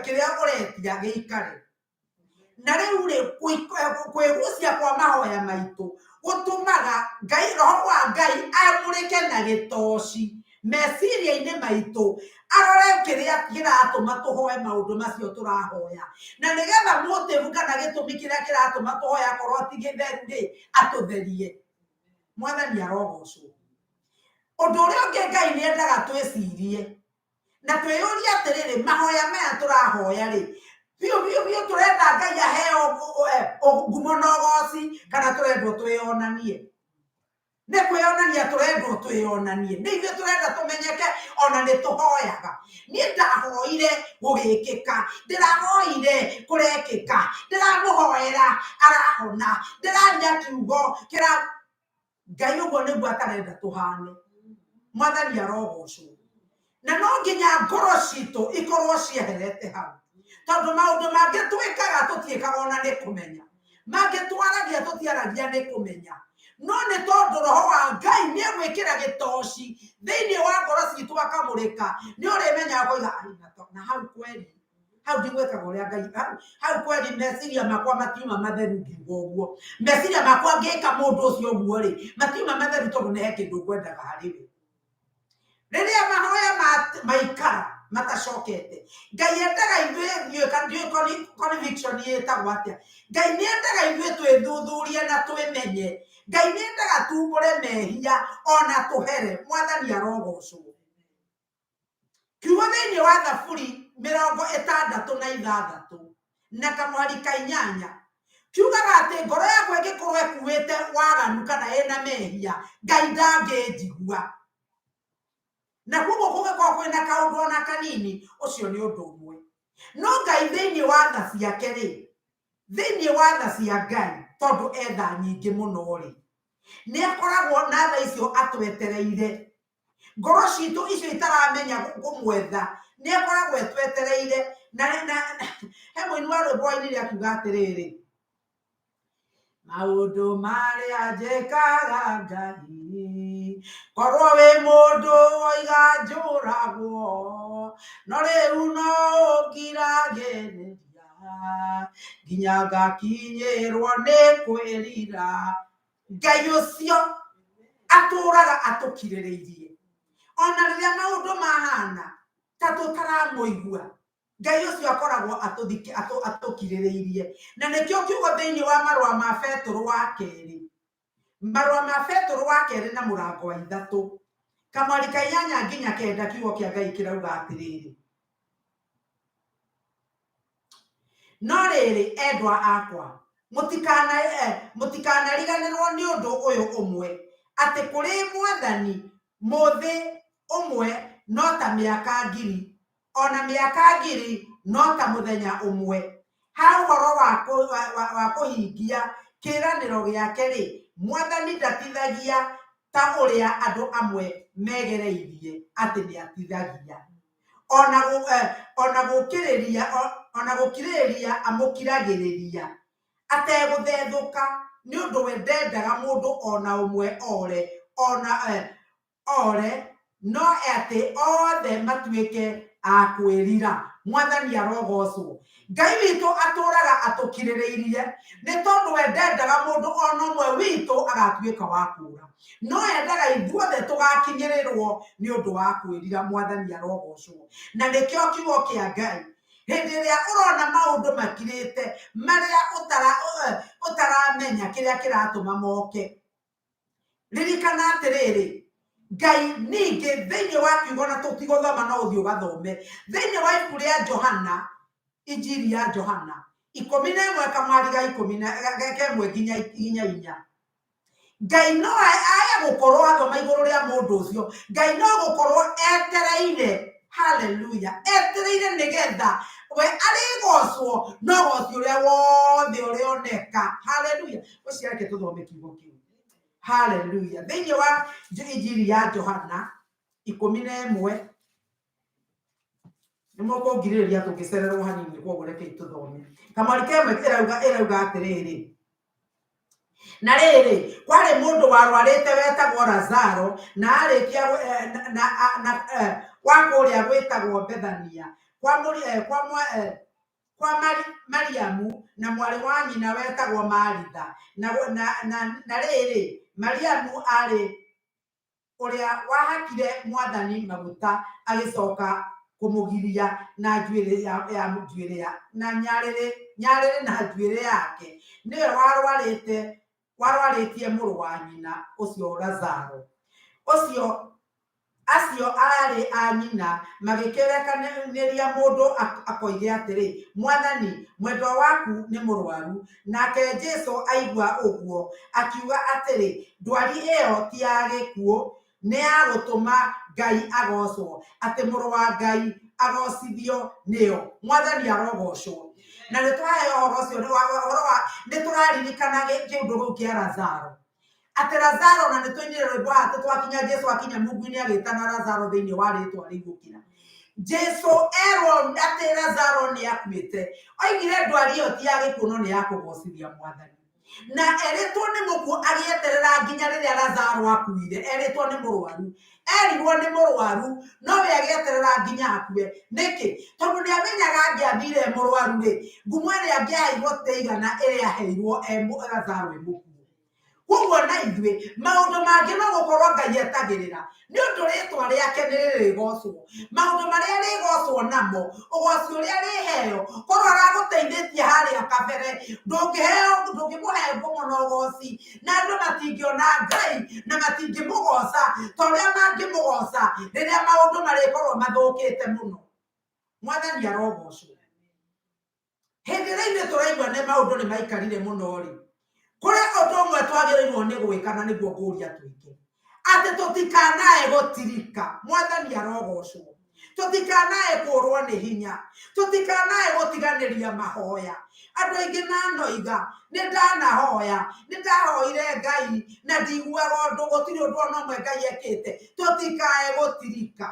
kĩrĩa ũretia gĩikare. Na rĩu rĩ, kwĩgucia kwa mahoya maitũ gũtũmaga Ngai, roho wa Ngai amũrĩke na gĩtoci meciria-inĩ maitũ, arore kĩrĩa kĩratũma tũhoe maũndũ macio tũrahoya. Na nĩgetha motive kana gĩtũmi kĩrĩa kĩratũma tũhoya akorwo ti gĩtheru rĩ, atũtherie. Mwathani arogocwo. Ũndũ ũrĩa ũngĩ Ngai nĩendaga twĩcirie na twĩyũrie atĩrĩrĩ, mahoya maya tũrahoya rĩ, biũ tũrenda Ngai aheo ngumo na ũgooci kana tũrendwo twĩonanie? Nĩ kwĩonania tũrendwo twĩonanie. Nĩ ithuĩ tũrenda tũmenyeke ona nĩ tũhoyaga. Niĩ ndahoire gũgĩkĩka, ndĩrahoire kũrekĩka, ndĩramũhoera arahona, ndĩraria kiugo Ngai ũguo nĩguo atarenda tũhane. Mwathani arogocwo. Na no nginya ngoro citũ ikorwo cieherete hau. Tondũ maũndũ mangĩ twĩkaga tũtiĩkaga ona nĩ kũmenya. Mangĩ twaragia tũtiaragia nĩ kũmenya. No nĩ tondũ roho wa Ngai nĩ egwĩkĩra gĩtoci thĩinĩ wa ngoro citũ akamũrĩka, nĩ ũrĩmenyaga koiga na hau kweri, hau ndigwĩkaga ũrĩa Ngai, hau kweri meciria makwa matiuma matheru ngiuga ũguo. Meciria makwa ngĩka mũndũ ũcio ũguo rĩ, matiuma matheru tondũ nĩ he kĩndũ ngwendaga harĩ we. Rĩrĩa mahoya maikara matacokete, Ngai endaga ithuĩ conviction yĩtagwo atĩa? Ngai nĩendaga ithuĩ twĩthuthurie na twĩmenye. Ngai nĩendaga tumbũre mehia ona tũhere. Mwathani arogocwo. Kiugo thĩinĩ wa Thaburi 66 na kamwari ka 8 kiugaga atĩ ngoro yakwa ĩngĩkorwo ĩkuĩte waganu kana ĩna mehia, Ngai ndangĩnjigua. Na kuoguo kũngĩkorwo kwĩna kaũndũ ona kanini, ũcio nĩ ũndũ ũmwe. No Ngai thĩinĩ wa tha ciake rĩ, thĩinĩ wa tha cia Ngai, tondũ etha nyingĩ mũno rĩ, nĩ akoragwo na tha icio atwetereire. Ngoro citũ icio itaramenya kũmwetha nĩ akoragwo etwetereire. Na he mũini wa rwĩmbo wa inĩ akiuga atĩrĩrĩ, maũndũ marĩa njĩkaga Ngai, korwo wĩ mũndũ woiga njũragwo, no rĩu no ũngiragĩrĩria nginya ngakinyĩrwo nĩ kwĩrira. Ngai ũcio atũraga atũkirĩrĩirie ona rĩrĩa maũndũ mahana ta tũtaramũigua. Ngai ũcio akoragwo atũkirĩrĩirie. Na nĩkĩo kiugo thĩinĩ wa marũa ma Petũrũ wa kerĩ, marũa ma Petũrũ wa kerĩ na mũrango wa 3 kamwari ka 8 nginya 9, kiugo kĩa Ngai kĩrauga atĩrĩrĩ, no rĩrĩ endwa akwa, mũtikanariganĩrwo nĩ ũndũ ũyũ ũmwe, atĩ kũrĩ Mwathani mũthĩ ũmwe no ta mĩaka 1000, ona mĩaka 1000 no ta mũthenya ũmwe. Ha ũhoro wa kũhingia kĩĩranĩro gĩake rĩ, Mwathani ndatithagia ta ũrĩa andũ amwe megereirie atĩ nĩ atithagia. Ona gũkirĩrĩria amũkiragĩrĩria ategũthethũka, nĩ ũndũ we ndendaga mũndũ ona ũmwe ore no atĩ othe matuĩke a kwĩrira. Mwathani arogocwo. Ngai witũ atũraga atũkirĩrĩirie nĩ tondũ we ndendaga mũndũ ona ũmwe witũ agatuĩka wa kũũra, no endaga ithuothe tũgakinyĩrĩrwo nĩ ũndũ wa kwĩrira. Mwathani arogocwo. Na nĩkĩo kiugo kĩa Ngai, hĩndĩ ĩrĩa ũrona maũndũ makirĩte marĩa ũtaramenya kĩrĩa kĩratũma moke, ririkana atĩrĩrĩ, Ngai ningĩ thĩinĩ wa kiugo, na tũtigũthoma no ũthiĩ ũgathome thĩinĩ wa ibuku rĩa Johana, injiri ya Johana 11 kamwari ga 11 nginya 4. Ngai no aya gũkorwo athoma igũrũ rĩa mũndũ ũcio. Ngai no gũkorwo etereire, haleluya, etereire nĩgetha we arĩgocwo no goci ũrĩa wothe ũrĩoneka. Haleluya. Ũcio reke tũthome kiugo kĩu. Haleluya. Thĩinĩ wa injiri ya Johana 11, nĩ mũkũngirĩrĩria tũngĩcererwo hanini, koguo rekei tũthome. Kamwari kemwe ĩrauga atĩrĩrĩ, na rĩrĩ kwarĩ mũndũ warwarĩte wetagwo Lazaro, na arĩkia wa kũrĩa gwĩtagwo Bethania kwa Mariamu na mwarĩ wa nyina wetagwo Maritha. Na rĩrĩ Mariamu arĩ ũrĩa wahakire Mwathani maguta agĩcoka kũmũgiria na njuĩrĩ ya njuĩrĩ na nyarĩrĩ na njuĩrĩ yake, nĩwe warwarĩtie mũrũ wa nyina ũcio Lazaro. Acio arĩ a nyina magĩkĩrekanĩria mũndũ akoige atĩrĩ, Mwathani, mwendwa waku nĩ mũrwaru. Nake Jesũ aigua ũguo akiuga atĩrĩ, ndwari ĩyo ti ya gĩkuũ, nĩ ya gũtũma Ngai agocwo, atĩ mũrũ wa Ngai agocithio nĩyo. Mwathani arogocwo. Na nĩtũrahe ũhoro ũcio nĩtũraririkana kĩũndũ gĩkĩ kĩa Lazaro, atĩ Lazaro, na nĩtũinire rwĩmbo atĩ twakinya Jesũ akinya mungu-inĩ agĩtana Lazaro thĩinĩ wa rĩtwa rĩgũkira. Jesũ erwo atĩ Lazaro nĩ akuĩte, oigire ndwari ĩyo ti ya gĩkuũ no nĩ ya kũgocithia Mwathani. Na erĩtwo nĩ mũkuũ agĩeterera nginya rĩrĩa Lazaro akuire. Erĩtwo nĩ mũrwaru, erirwo nĩ mũrwaru, no we agĩeterera nginya akue. Nĩkĩ? Tondũ nĩamenyaga angĩathire mũrwaru rĩ, ngumo ĩrĩa angĩaheirwo tĩigana ĩrĩa aheirwo Lazaro mũkuũ. Koguo na ithuĩ maũndũ mangĩ no gũkorwo Ngai etagĩrĩra nĩ ũndũ rĩtwa rĩake nĩ rĩrĩgocwo. Maũndũ marĩa rĩgocwo namo, ũgoci ũrĩa rĩheo, korwo aragũteithĩtie harĩa kabere, ndũngĩmũhe ngumo na ũgoci, na andũ matingĩona Ngai na matingĩmũgoca ta ũrĩa mangĩmũgoca rĩrĩa maũndũ marĩkorwo mathũkĩte mũno. Mwathani arogocwo. Hĩndĩ ĩrĩa ithuĩ tũraigua nĩ maũndũ nĩ maikarire mũno rĩ, kũrĩ ũndũ ũmwe twagĩrĩirwo nĩ gwĩka, na nĩguo ngũria twĩke, atĩ tũtikanae gũtirika. Mwathani arogocwo. Tũtikanae kũrwo nĩ hinya, tũtikanae gũtiganĩria mahoya. Andũ aingĩ nanoiga nĩ ndanahoya, nĩ ndahoire Ngai na ndiguaga ũndũ, gũtirĩ ũndũ ona ũmwe Ngai ekĩte. Tũtikae gũtirika.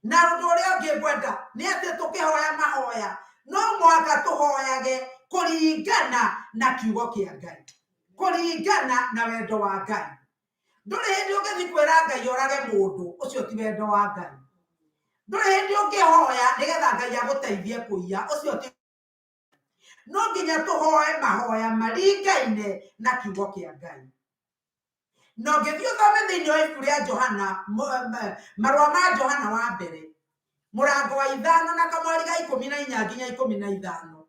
Na ũndũ ũrĩa ũngĩ ngwenda nĩ atĩ tũkĩhoya mahoya no mũhaka tũhoyage kũringana na kiugo kĩa Ngai, kũringana na wendo wa Ngai. Ndũrĩ hĩndĩ ũngĩthiĩ kwĩra Ngai orage mũndũ, ũcio ti wendo wa Ngai. Ndũrĩ hĩndĩ ũngĩhoya nĩgetha Ngai agũteithie kũiya, ũcio ti. No nginya tũhoe mahoya maringaine na kiugo kĩa Ngai. Na ũngĩthiĩ ũthome thĩinĩ wa ibuku rĩa Johana, marũa ma Johana wa mbere, mũrango wa 5 na kamwari ga 14 nginya 15,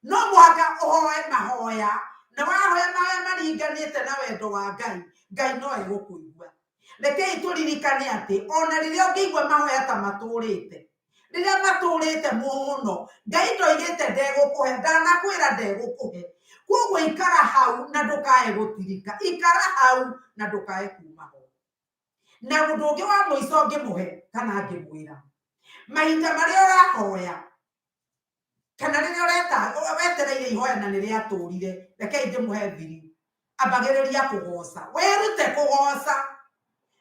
no mũhaka ũhoe mahoya, na wahoya mahoya maringanĩte na wendo wa Ngai, Ngai no egũkũigua. Rekei tũririkane atĩ ona rĩrĩa ũngĩigua mahoya ta matũrĩte, rĩrĩa matũrĩte mũno, Ngai ndoigĩte ndegũkũhe, ndanakwĩra ndegũkũhe. Koguo ikara hau na ndũkae gũtirika, ikara hau na ndũkae kuma ho. Na ũndũ ũngĩ wa mũico ngĩmũhe kana ngĩmwĩra, mahinda marĩa ũrahoya kana rĩrĩa wetereire ihoya na nĩrĩatũrire, rekei ndĩmũhe thiri, ambagĩrĩria kũgoca, wĩrute kũgoca.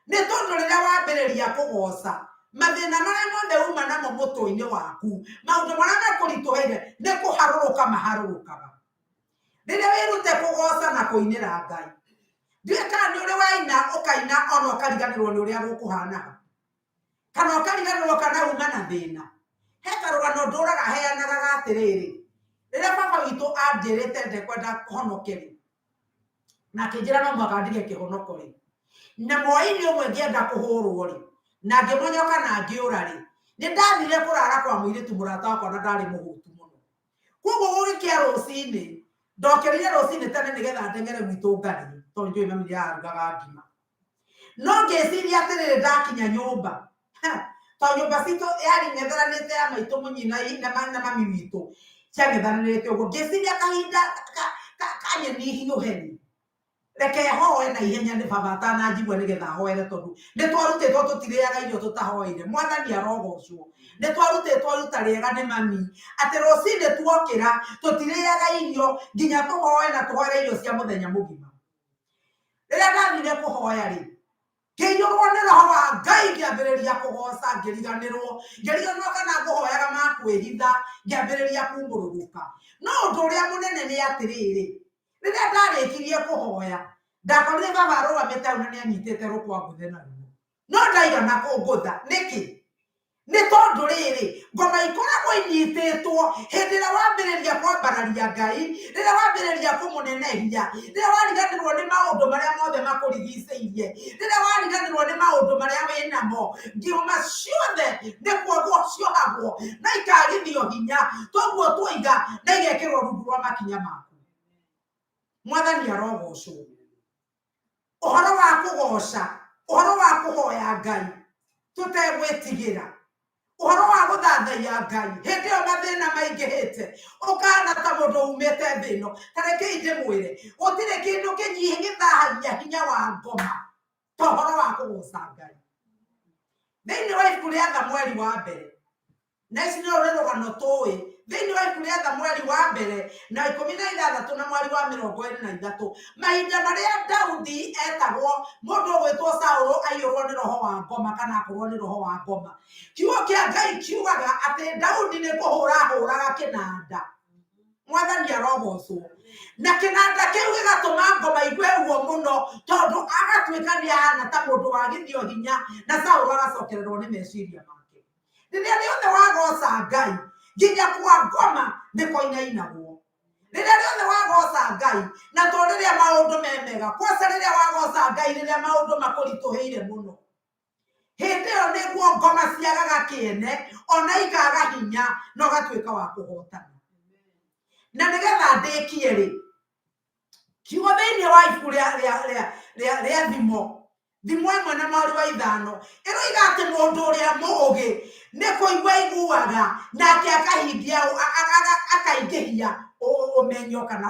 Nĩ tondũ rĩrĩa wambĩrĩria kũgoca, mathĩna marĩa mothe uma namo mũtwe-inĩ waku, maũndũ marĩa mekũritũhĩire nĩ kũharũrũka maharũrũkaga. Rĩrĩa wĩrute kũgoca na kũinĩra Ngai, Ndika ni uri waina ukaina ono kariganirwo ni uria gukuhana kana ukariganirwo kana umana thina he karugano nduraga heanaga gatiriri riria baba witu anjirite ndekwenda kuhonokeri na kinjira no mwaka ndige kihonokori na moini umwe ngienda kuhurwo ri na ngimonyoka na ngiura ri ni ndathire kurara kwa muiritu murata wakwa na ndari muhutu muno koguo gugikia rucini ndokerire rucini tene nigetha ndengere gwitu ngari to njui mami ya rugaga ngima no ngeciria atiriri ndakinya nyumba to nyumba cito yari ngetheranite ya maitu munyina na mami witu ciangethanirite uguo ngeciria kahinda kanyeni hiuheni reke hoe na ihenya ni baba atananjigua nigetha hoere tondu ni twarutitwo tutiriaga irio tutahoire mwathani arogocwo ni twarutitwo ruta riega ni mami ati rucini tuokira tutiriaga irio nginya tuhoe na tuhoere irio cia muthenya mugima riria ndathire kuhoya ri ngĩiyũrwo nĩ roho wa Ngai ngĩambĩrĩria kũgoca ngĩriganĩrwo kana ngũhoyaga makwĩhitha ngĩambĩrĩria kungũrũrũka no ũndũ ũrĩa mũnene nĩ atĩrĩrĩ rĩrĩa ndarĩkirie kũhoya ndakorire baba arũgamĩte hau na nĩ anyitĩte rũkwa ngũthe naruo no ndaigana kũngũtha nĩkĩ nĩ tondũ rĩrĩ ngoma ikoragwo inyitĩtwo hĩndĩ ĩrĩa wambĩrĩria kwambararia Ngai rĩrĩa wambĩrĩria kũmũnenehia rĩrĩa wariganĩrwo nĩ maũndũ marĩa mothe makũrigicĩirie rĩrĩa wariganĩrwo nĩ maũndũ marĩa wĩnamo ngĩuma ciothe nĩkuoguo ciohagwo na ikagithio hinya toguo twoiga na igekĩrwo rungu rwa makinya maku mwathani arogocwo ũhoro wa kũgoca ũhoro wa kũhoya Ngai tũtegwĩtigĩra ũhoro wa gũthathaiya Ngai hĩndĩ ĩyo mathĩna maingĩhĩte ũkahana ta mũndũ umĩte thĩ ĩno ta reke ndĩmwĩre gũtirĩ kĩndũ gĩthahagia hinya wa ngoma ta ũhoro wa kũgoca Ngai thĩinĩ wa ibuku rĩa Thamweli wa mbere na ici nĩ rũgano tũĩ thĩinĩ wa ibuku rĩa Thamweli wa mbere na 16 na mweri wa 23 mahinda marĩa Daudi etagwo mũndũ ũgwĩtwo Saũlũ aiyũrwo nĩ roho wa ngoma kana akorwo nĩ roho wa ngoma kiugo kĩa Ngai kiugaga atĩ Daudi nĩ kũhũrahũraga kĩnanda mwathani arogocwo na kĩnanda kĩu gĩgatũma ngoma igue ruo mũno tondũ agatuĩka nĩ ahana ta mũndũ wagithio hinya na Saũlũ agacokererwo nĩ meciria make rĩrĩa rĩothe wagoca Ngai nginya kwa ngoma nĩ koinainagwo rĩrĩa rĩothe wagoca Ngai na to rĩrĩa maũndũ memega kwoca rĩrĩa wagoca Ngai rĩrĩa maũndũ makũritũhĩire mũno hĩndĩ ĩyo nĩguo ngoma ciagaga kĩene ona ikaga hinya na ũgatuĩka wa kũhotana na nĩgetha ndĩkie rĩ kiugo thĩinĩ wa ibuku rĩa thimo ĩmwe na mweri wa 5 ĩroiga atĩ mũndũ ũrĩa mũũgĩ nĩ kũigua iguaga nake akahingia akaingĩhia ũmenyo kana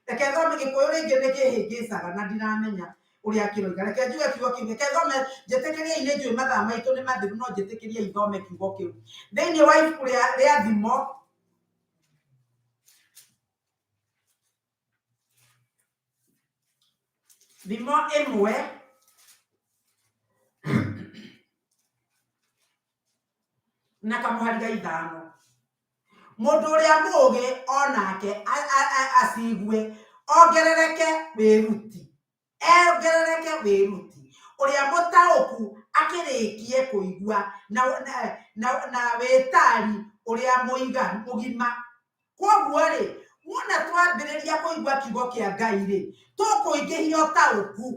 reke thome Gĩkũyũ rĩngĩ nĩ kĩhĩngĩcaga na ndiramenya ũrĩa kĩroiga reke njuge kiugo kĩu reke thome njĩtĩkĩriai nĩ njũĩ mathaa maitũ nĩ mathiru no njĩtĩkĩriai thome kiugo kĩu thĩinĩ wa ibuku rĩa thimo ĩmwe na kamũhari ga 5 mũndũ ũrĩa mũũgĩ onake acigue ongerereke wĩruti ũrĩa mũtaũku akĩrĩkie kũigua na wĩtari ũrĩa mũgima kwoguo rĩ wona twambĩrĩria kũigua kiugo kĩa Ngai rĩ tũkũingĩhia ũtaũku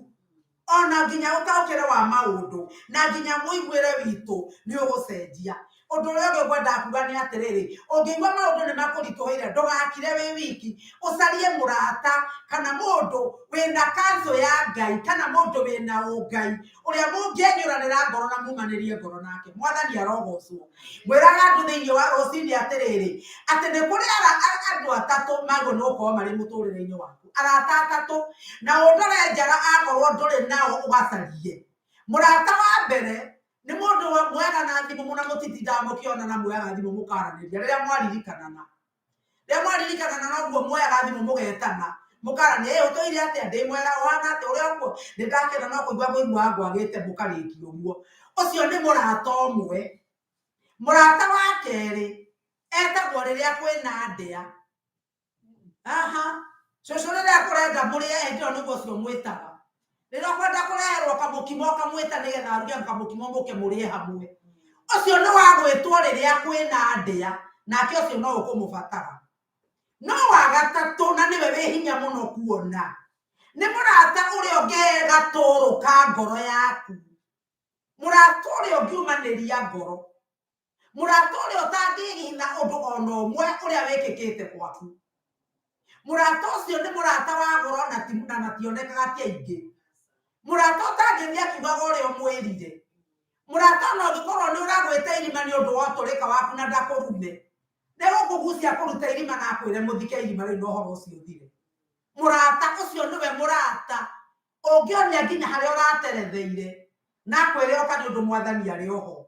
ona nginya ũtaũkĩre wa maũndũ na nginya mũiguĩre witũ nĩ ũgũcenjia ũndũ ũrĩa ũngĩ ngwenda kuuga nĩ atĩrĩrĩ ũngĩigua maũndũ nĩ makũritũhĩire ndũgakire wĩ wiki ũcarie mũrata kana mũndũ wĩna kanjũ ya Ngai kana mũndũ wĩna ũngai ũrĩa mũngĩenyũranĩra ngoro na mumanĩrie ngoro nake mwathani arogocwo mwĩraga andũ thĩinĩ wa rũcinĩ atĩrĩrĩ atĩ nĩ kũrĩ andũ atatũ magwo nĩ gũkorwo marĩ mũtũrĩre-inĩ waku arata atatũ na ũndore njaga akorwo ndũrĩ nao ũgacarie mũrata wa mbere nĩ mũndũ mwega na thimũ mũna mũtitindaga mũkĩona na mwega thimũ mũkaranĩria rĩrĩa mwaririkana noguo mwega thimũ mũgetana mũkaranĩria ũtũire atĩa ndĩ mwega ũhana atĩa ũrĩa ũguo nĩ ndakena no kũigua mũigua ngwagĩte mũkarĩkia ũguo ũcio nĩ mũrata ũmwe mũrata wa kerĩ etagwo rĩrĩa kwĩna ndĩa cũcũ rĩrĩa kũrenda mũrĩe hĩndĩ ĩyo nĩguo ũcio mwĩtaga rĩrĩa kwenda kũreherwo kamũkimo kamwĩta nĩgetha aruge kamũkimo mũke mũrĩe hamwe. Ũcio nĩ wa gwĩtwo rĩrĩa kwĩna ndĩa, nake ũcio no ũkũmũbatara. No wa gatatũ, na nĩwe wĩ hinya mũno kuona, nĩ mũrata ũrĩa ũngĩhe gatũrũ ka ngoro yaku, mũrata ũrĩa ũngiumanĩria ngoro, mũrata ũrĩa ũtangĩgitha ũndũ ona ũmwe ũrĩa wĩkĩkĩte gwaku. Mũrata ũcio nĩ mũrata wa goro na tionekaga ti aingĩ. Mũrata ũtangĩthiĩ akiugaga ũrĩa ũmwĩrire. Mũrata ona ũngĩkorwo nĩ ũragwĩte irima nĩ ũndũ wa ũtũrĩka waku na ndakũrume, nĩ gũkũgucia kũruta irima na akwĩre mũthike irima rĩu na ũhoro ũcio ũthire. Mũrata ũcio nĩwe mũrata ũngĩonia nginya harĩa ũrateretheire na akwĩre oka nĩ ũndũ Mwathani arĩ oho.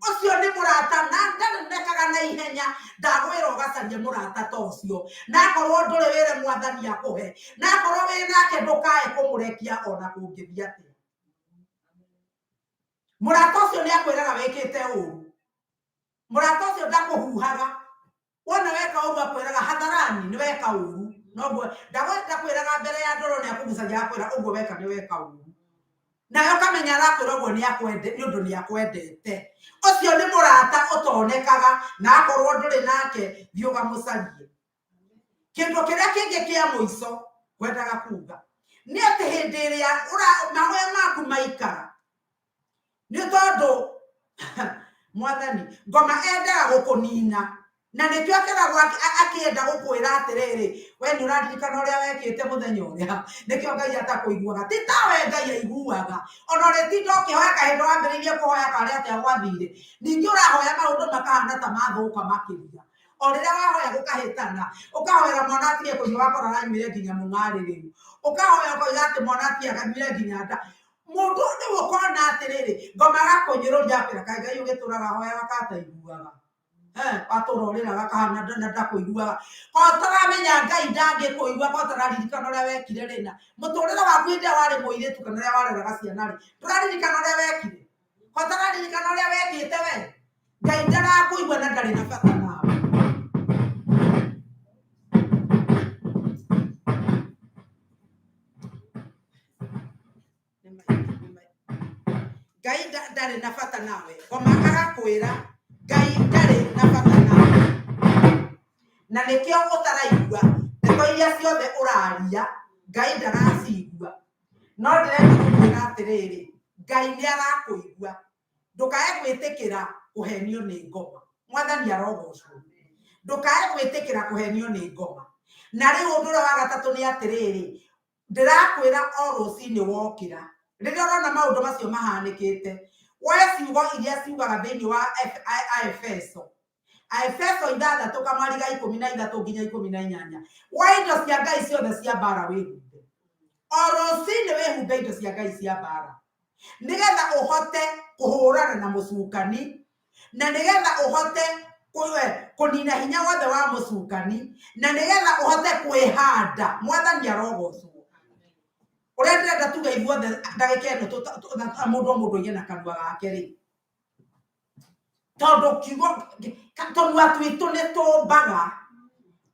Ũcio nĩ mũrata na ndanekaga na ihenya, ndagwĩra ũgacaria mũrata ta ũcio, na akorwo ndũrĩ wĩre Mwathani akũhe, na akorwo wĩ nake ndũkae kũmũrekia ona kũngĩthiĩ atĩa. Mũrata ũcio nĩ akwĩraga wĩkĩte ũru. Mũrata ũcio ndakũhuhaga, wona weka ũru akwĩraga hadharani nĩ weka ũru. Noguo ndakwĩraga mbere ya ndoro nĩ akũgucagia akwĩra ũguo weka nĩ weka ũru, nawe ũkamenya arakwĩra ũguo nĩ ũndũ nĩ akwendete. Ũcio nĩ mũrata ũtonekaga, na akorwo ndũrĩ nake thiĩ ũkamũcarie. Kĩndũ kĩrĩa kĩngĩ kĩa mũico kwendaga kuga nĩ atĩ hĩndĩ ĩrĩa mahoya maku maikara, nĩ tondũ Mwathani ngoma endaga gũkũnina, na nĩkĩo akoragwo akĩenda gũkwĩra atĩrĩrĩ, we nĩ ũraririkana ũrĩa wekĩte mũthenya ũrĩa, nĩkĩo Ngai atakũiguaga. Ti tawe Ngai aiguaga, ona ũrĩtinda ũkĩhoya kahĩndĩ wambĩrĩirie kũhoya karĩa atĩa gwathire, ningĩ ũrahoya maũndũ makahana ta mathũka makĩria. O rĩrĩa wahoya gũkahĩtana, ũkahoera mwana atige kũnyua wakora aranyuire nginya mũng'arĩrĩru, ũkahoya ũkoiga atĩ mwana atige akanyuire nginya nda. Mũndũ rĩu ũkona atĩrĩrĩ, ngoma gakũnyũrũria akwĩra kaĩ Ngai ũgĩtũraga hoyaga kataiguaga. Watũra ũrĩraga kahana na ndakũiguaga. Korwo ũtaramenya Ngai ndangĩkũigua, korwo ũtararirikana ũrĩa wekire rĩna, mũtũrĩre waku hĩndĩ ĩrĩa warĩ mũirĩtu kana rĩrĩa wareraga ciana rĩ, ndũraririkana ũrĩa wekire? Korwo ũtararirikana ũrĩa wekĩte we, Ngai ndarakũigua na ndarĩ na bata nawe. Ngai ndarĩ na bata nawe. Ngoma agakwĩra Ngai ndarĩ na bata nawe, na nĩkĩo ũtaraigua ndeto iria ciothe ũraria Ngai ndaracigua. No ndĩrenda gũkwĩra atĩrĩrĩ, Ngai nĩ arakũigua. Ndũkae gwĩtĩkĩra kũhenio nĩ ngoma. Mwathani arogocwo. Ndũkae gwĩtĩkĩra kũhenio nĩ ngoma. Na rĩu ũndũ ũrĩa wa gatatũ nĩ atĩrĩrĩ, ndĩrakwĩra o rũcinĩ wokĩra, rĩrĩa ũrona maũndũ macio mahanĩkĩte, woe ciugo iria ciugaga thĩinĩ wa Aefeso 6 kamwari ga 13 nginya 18, woe indo cia Ngai ciothe cia mbara wĩhumbe. O rũcinĩ wĩhumbe indo cia Ngai cia mbara, nĩgetha ũhote kũhũrana na mũcukani, na nĩgetha ũhote kũnina hinya wothe wa mũcukani, na nĩgetha ũhote kwĩhanda. Mwathani arogocwo. Ũrĩa ndĩrenda tuge ithuothe ndagĩka ĩno mũndũ oige na kanua gake rĩ, tondũ kiugo tũnua twitũ nĩ tũmbaga,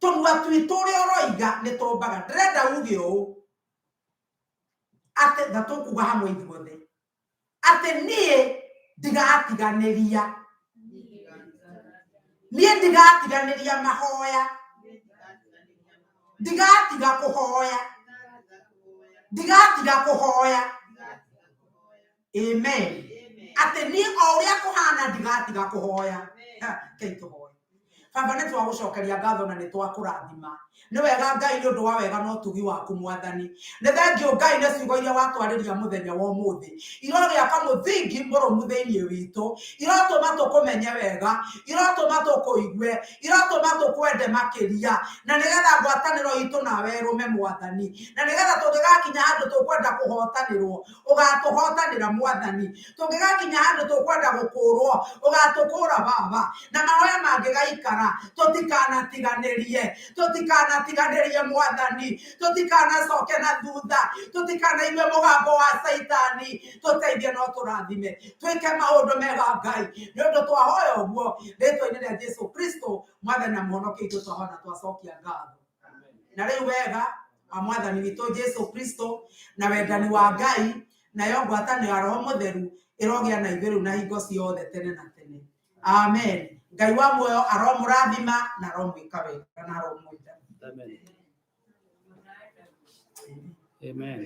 tũnua twitũ ũrĩa ũroiga nĩ tũmbaga. Ndĩrenda uge ũũ atĩ na tũkuga hamwe ithuothe atĩ niĩ ndigatiganĩria, niĩ ndigatiganĩria mahoya, ndigatiga kũhoya, ndigatiga kũhoya. Amen. Atĩ niĩ o ũrĩa kũhana ndigatiga kũhoya. Kei tũhoye. Baba nĩ twagũcokeria ngatho na nĩ twakũrathima. Nĩ wega Ngai nĩ ũndũ wa wega na ũtugi waku Mwathani. Nĩ thengiũ Ngai nĩ ciugo iria watwarĩria mũthenya wa ũmũthĩ, irogĩaka mũthingi mũrũmu thĩinĩ witũ, irotũma tũkũmenye wega, irotũma tũkũigue, irotũma tũkwende makĩria, na nĩgetha ngwatanĩro itũ nawe ĩrũme Mwathani, na nĩgetha tũngĩgakinya handũ tũkwenda kũhotanĩrwo ũgatũhotanĩra Mwathani, tũngĩgakinya handũ tũkwenda gũkũũrwo ũgatũkũũra Baba, na mahoya mangĩgaikara tũtikanatiganĩrie, tũtikanatiganĩrie Mwathani, tũtikanacoke na thutha, tũtikanaigue mũgambo wa Saitani. Tũteithie no tũrathime, twĩke maũndũ mega Ngai, nĩ ũndũ twahoya ũguo rĩĩtwa-inĩ rĩa Jesũ Kristo Mwathani na Mũhonokia witũ twahona twacokia ngatho. Na rĩu wega wa mwathani witũ Jesu Kristo na wendani wa Ngai nayo ngwatanĩro ya Roho Mũtheru ĩrogĩa na ithuĩ rĩu na hingo ciothe tene na tene. Amen. Ngai wa muoyo aromũrathima na aromwĩka wega na aromwenda. Amen. Amen.